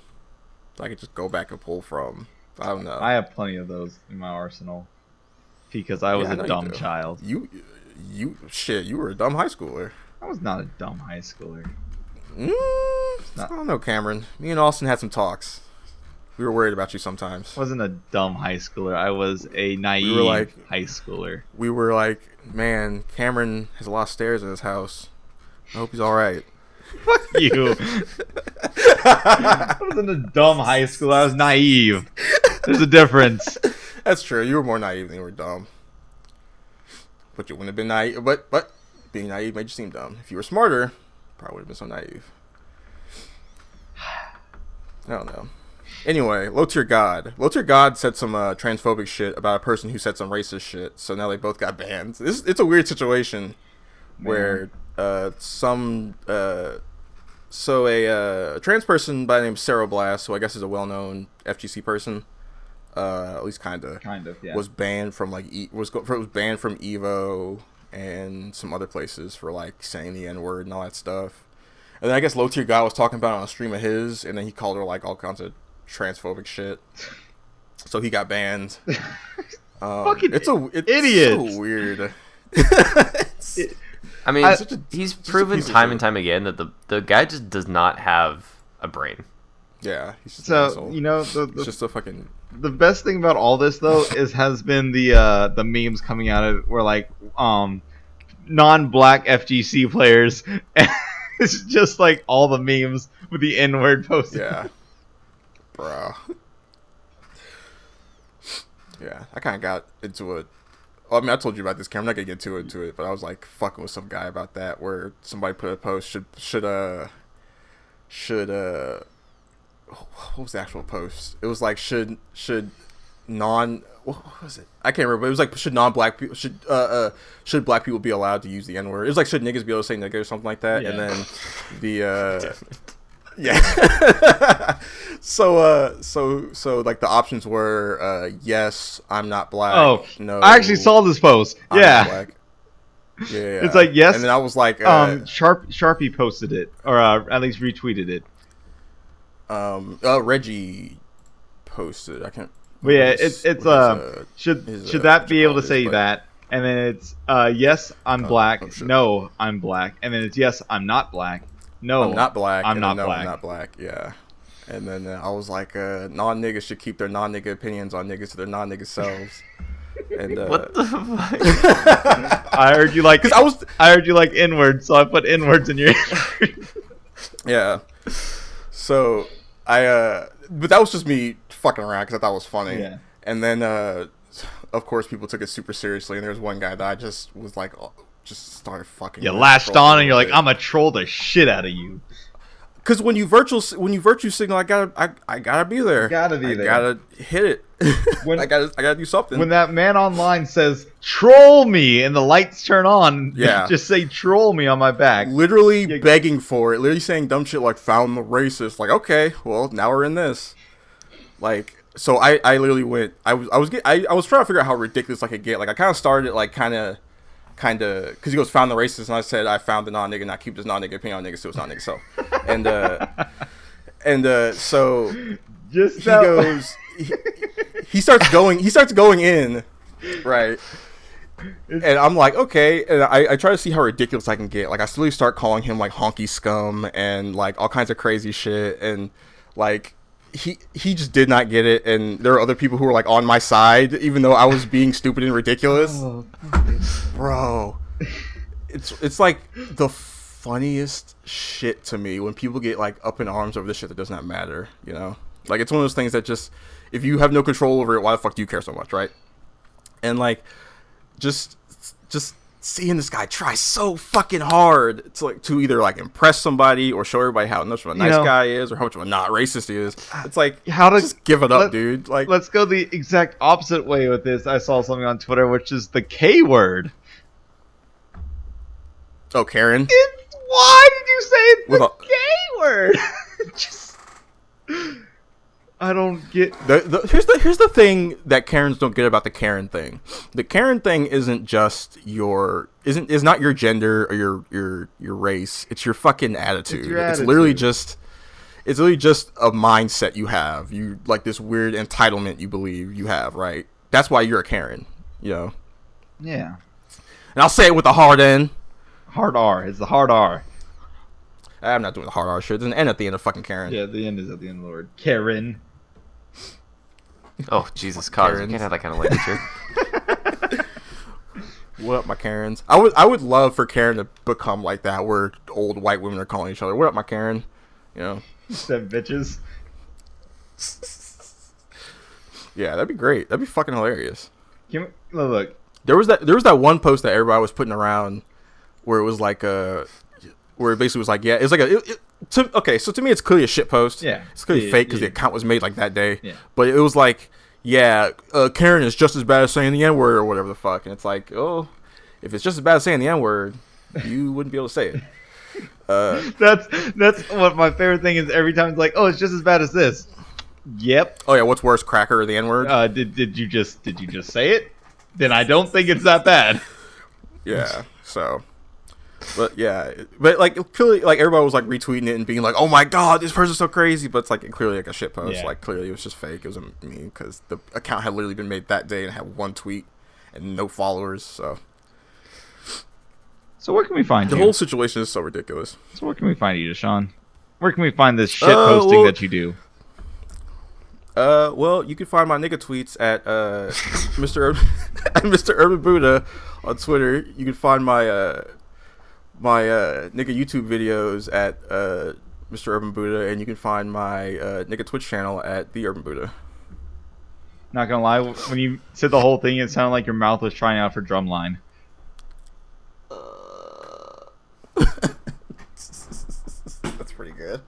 that I could just go back and pull from. I don't know. I have plenty of those in my arsenal because I was Yeah, I know a you dumb do. child. You shit, you were a dumb high schooler. I was not a dumb high schooler. I don't know, Cameron. Me and Austin had some talks. We were worried about you sometimes. I wasn't a dumb high schooler. I was a naive high schooler. We were like, man, Cameron has a lot of stairs in his house. I hope he's all right. Fuck you. I wasn't a dumb high schooler. I was naive. There's a difference. That's true. You were more naive than you were dumb. But you wouldn't have been naive. But being naive made you seem dumb. If you were smarter, probably would have been so naive. I don't know. Anyway, Low Tier God. Low Tier God said some transphobic shit about a person who said some racist shit. So now they both got banned. It's a weird situation where a trans person by the name of Sarah Blast, who I guess is a well-known FGC person, at least kind of, yeah. was banned from was banned from Evo and some other places for like saying the N-word and all that stuff. And then I guess Low Tier God was talking about it on a stream of his, and then he called her like all kinds of transphobic shit. So he got banned. Fucking it's idiots. so weird. I mean, he's proven piece of time shit. and time again that the guy just does not have a brain. Yeah, he's just an asshole. It's just a fucking. The best thing about all this though has been the memes coming out of it where like non-black FGC players. It's just like all the memes with the N-word posted. Yeah. Bro. Yeah, I kind of got into it. Well, I mean, I told you about this, Cam. I'm not going to get too into it, but I was like fucking with some guy about that where somebody put a post, what was the actual post? It was like, what was it? I can't remember. It was like, should black people be allowed to use the N-word? It was like, should niggas be able to say nigga or something like that? Yeah. And then yeah. So like the options were yes, I'm not black. Oh, no. I actually saw this post. I'm Yeah. not black. Yeah. It's like, yes. And then I was like Sharpie posted it, or at least retweeted it. Reggie posted. I can't. But yeah, should that be able to say but- that? And then it's yes, I'm black. oh, shit. No, I'm black. And then it's yes, I'm not black. No, I'm not black. I'm and not then, no, black. I'm not black. Yeah. And then I was like, non-niggas should keep their non-nigga opinions on niggas to their non-nigga selves. And What the fuck? I heard you like. Because I heard you like N-words, so I put N-words in your. yeah. So but that was just me fucking around because I thought it was funny. Yeah. And then, of course, people took it super seriously. And there was one guy that I just was like, just started fucking. You lashed on, and you're like, I'm gonna troll the shit out of you. Because when you virtue signal, I gotta be there. Gotta be I there. gotta hit it. When- I gotta do something. When that man online says "troll me" and the lights turn on, Yeah. just say "troll me" on my back. Literally begging for it, literally saying dumb shit like "found the racist." Like, okay, well now we're in this. Like, so I literally went. I was trying to figure out how ridiculous I could get. Like, I kind of started it like kind of, because he goes found the racist, and I said I found the non-nigga, not keep this non-nigga opinion on niggas, so it's not nigga. So, so Just he that- goes. He starts going in, right? And I'm like, okay, and I try to see how ridiculous I can get. Like, I slowly start calling him like honky scum and like all kinds of crazy shit, and like he just did not get it. And there are other people who were like on my side, even though I was being stupid and ridiculous. Bro, it's like the funniest shit to me when people get like up in arms over this shit that does not matter. You know, like it's one of those things that just, if you have no control over it, why the fuck do you care so much, right? And like, just seeing this guy try so fucking hard to either like impress somebody or show everybody how much of a nice guy is or how much of a not racist he is. It's like, just give it up, dude. Like, let's go the exact opposite way with this. I saw something on Twitter, which is the K word. oh, Karen. Why did you say it's With the a- K word? Just, I don't get. Here's the thing that Karens don't get about the Karen thing. The Karen thing isn't just is not your gender or your race. It's your fucking attitude. It's literally just a mindset you have. You like this weird entitlement you believe you have, right? That's why you're a Karen, you know. Yeah. And I'll say it with a hard N. Hard R. It's the hard R. I'm not doing the hard R shit. There's an N at the end of fucking Karen. Yeah, the end is at the end of the word. Karen. Oh, Jesus, Connor, you Karens. can't have that kind of language here. What up, my Karens? I would love for Karen to become like that, where old white women are calling each other, "What up, my Karen?" You know. Them bitches. Yeah, that'd be great. That'd be fucking hilarious. Look. There was that one post that everybody was putting around where it was like where it basically was like, yeah, it's like so to me it's clearly a shit post. Yeah. It's clearly fake because the account was made like that day. Yeah. But it was like, yeah, Karen is just as bad as saying the N-word or whatever the fuck. And it's like, oh, if it's just as bad as saying the N-word, you wouldn't be able to say it. That's what my favorite thing is. Every time it's like, oh, it's just as bad as this. Yep. Oh yeah, what's worse, cracker or the N-word? Did you just say it? Then I don't think it's that bad. Yeah. So, but yeah, but like clearly, like everybody was like retweeting it and being like, "Oh my god, this person's so crazy," but it's like clearly like a shit post. Yeah. Like clearly it was just fake. It was a meme because the account had literally been made that day and had one tweet and no followers. So where can we find the you? whole situation is so ridiculous. So where can we find you, Deshaun? Where can we find this shit posting that you do? Well, you can find my nigga tweets at Mr. Urban Buddha on Twitter. You can find my nigga YouTube videos at Mr. Urban Buddha, and you can find my nigga Twitch channel at The Urban Buddha. Not gonna lie, when you said the whole thing, it sounded like your mouth was trying out for drumline. That's pretty good.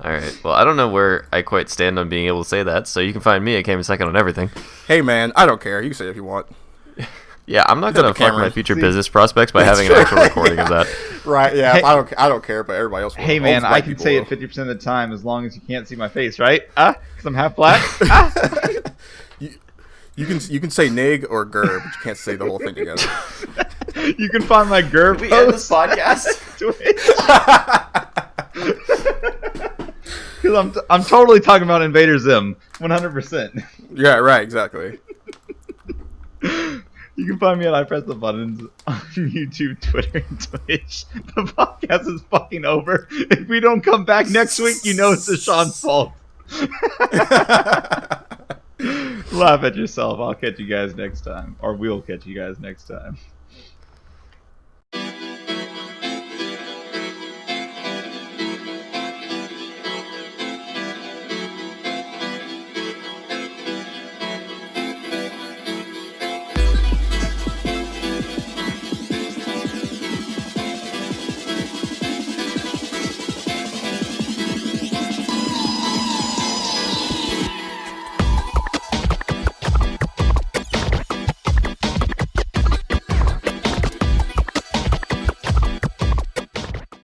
All right. Well, I don't know where I quite stand on being able to say that, so you can find me at Came Second on everything. Hey man, I don't care. You can say it if you want. Yeah, I'm not It's up gonna to fuck Cameron. my future business prospects by having an actual recording of that. Right? Yeah. Hey- I don't care, but everybody else will. Hey man, Most I white can people say will. it 50% of the time as long as you can't see my face, right? Because I'm half black. You can say nig or gur, but you can't say the whole thing together. You can find my GUR We end this post podcast. because I'm totally talking about Invader Zim, 100%. Yeah. Right. Exactly. You can find me at I Press the Buttons on YouTube, Twitter, and Twitch. The podcast is fucking over. If we don't come back next week, you know it's Deshaun's fault. Laugh at yourself. I'll catch you guys next time. Or we'll catch you guys next time.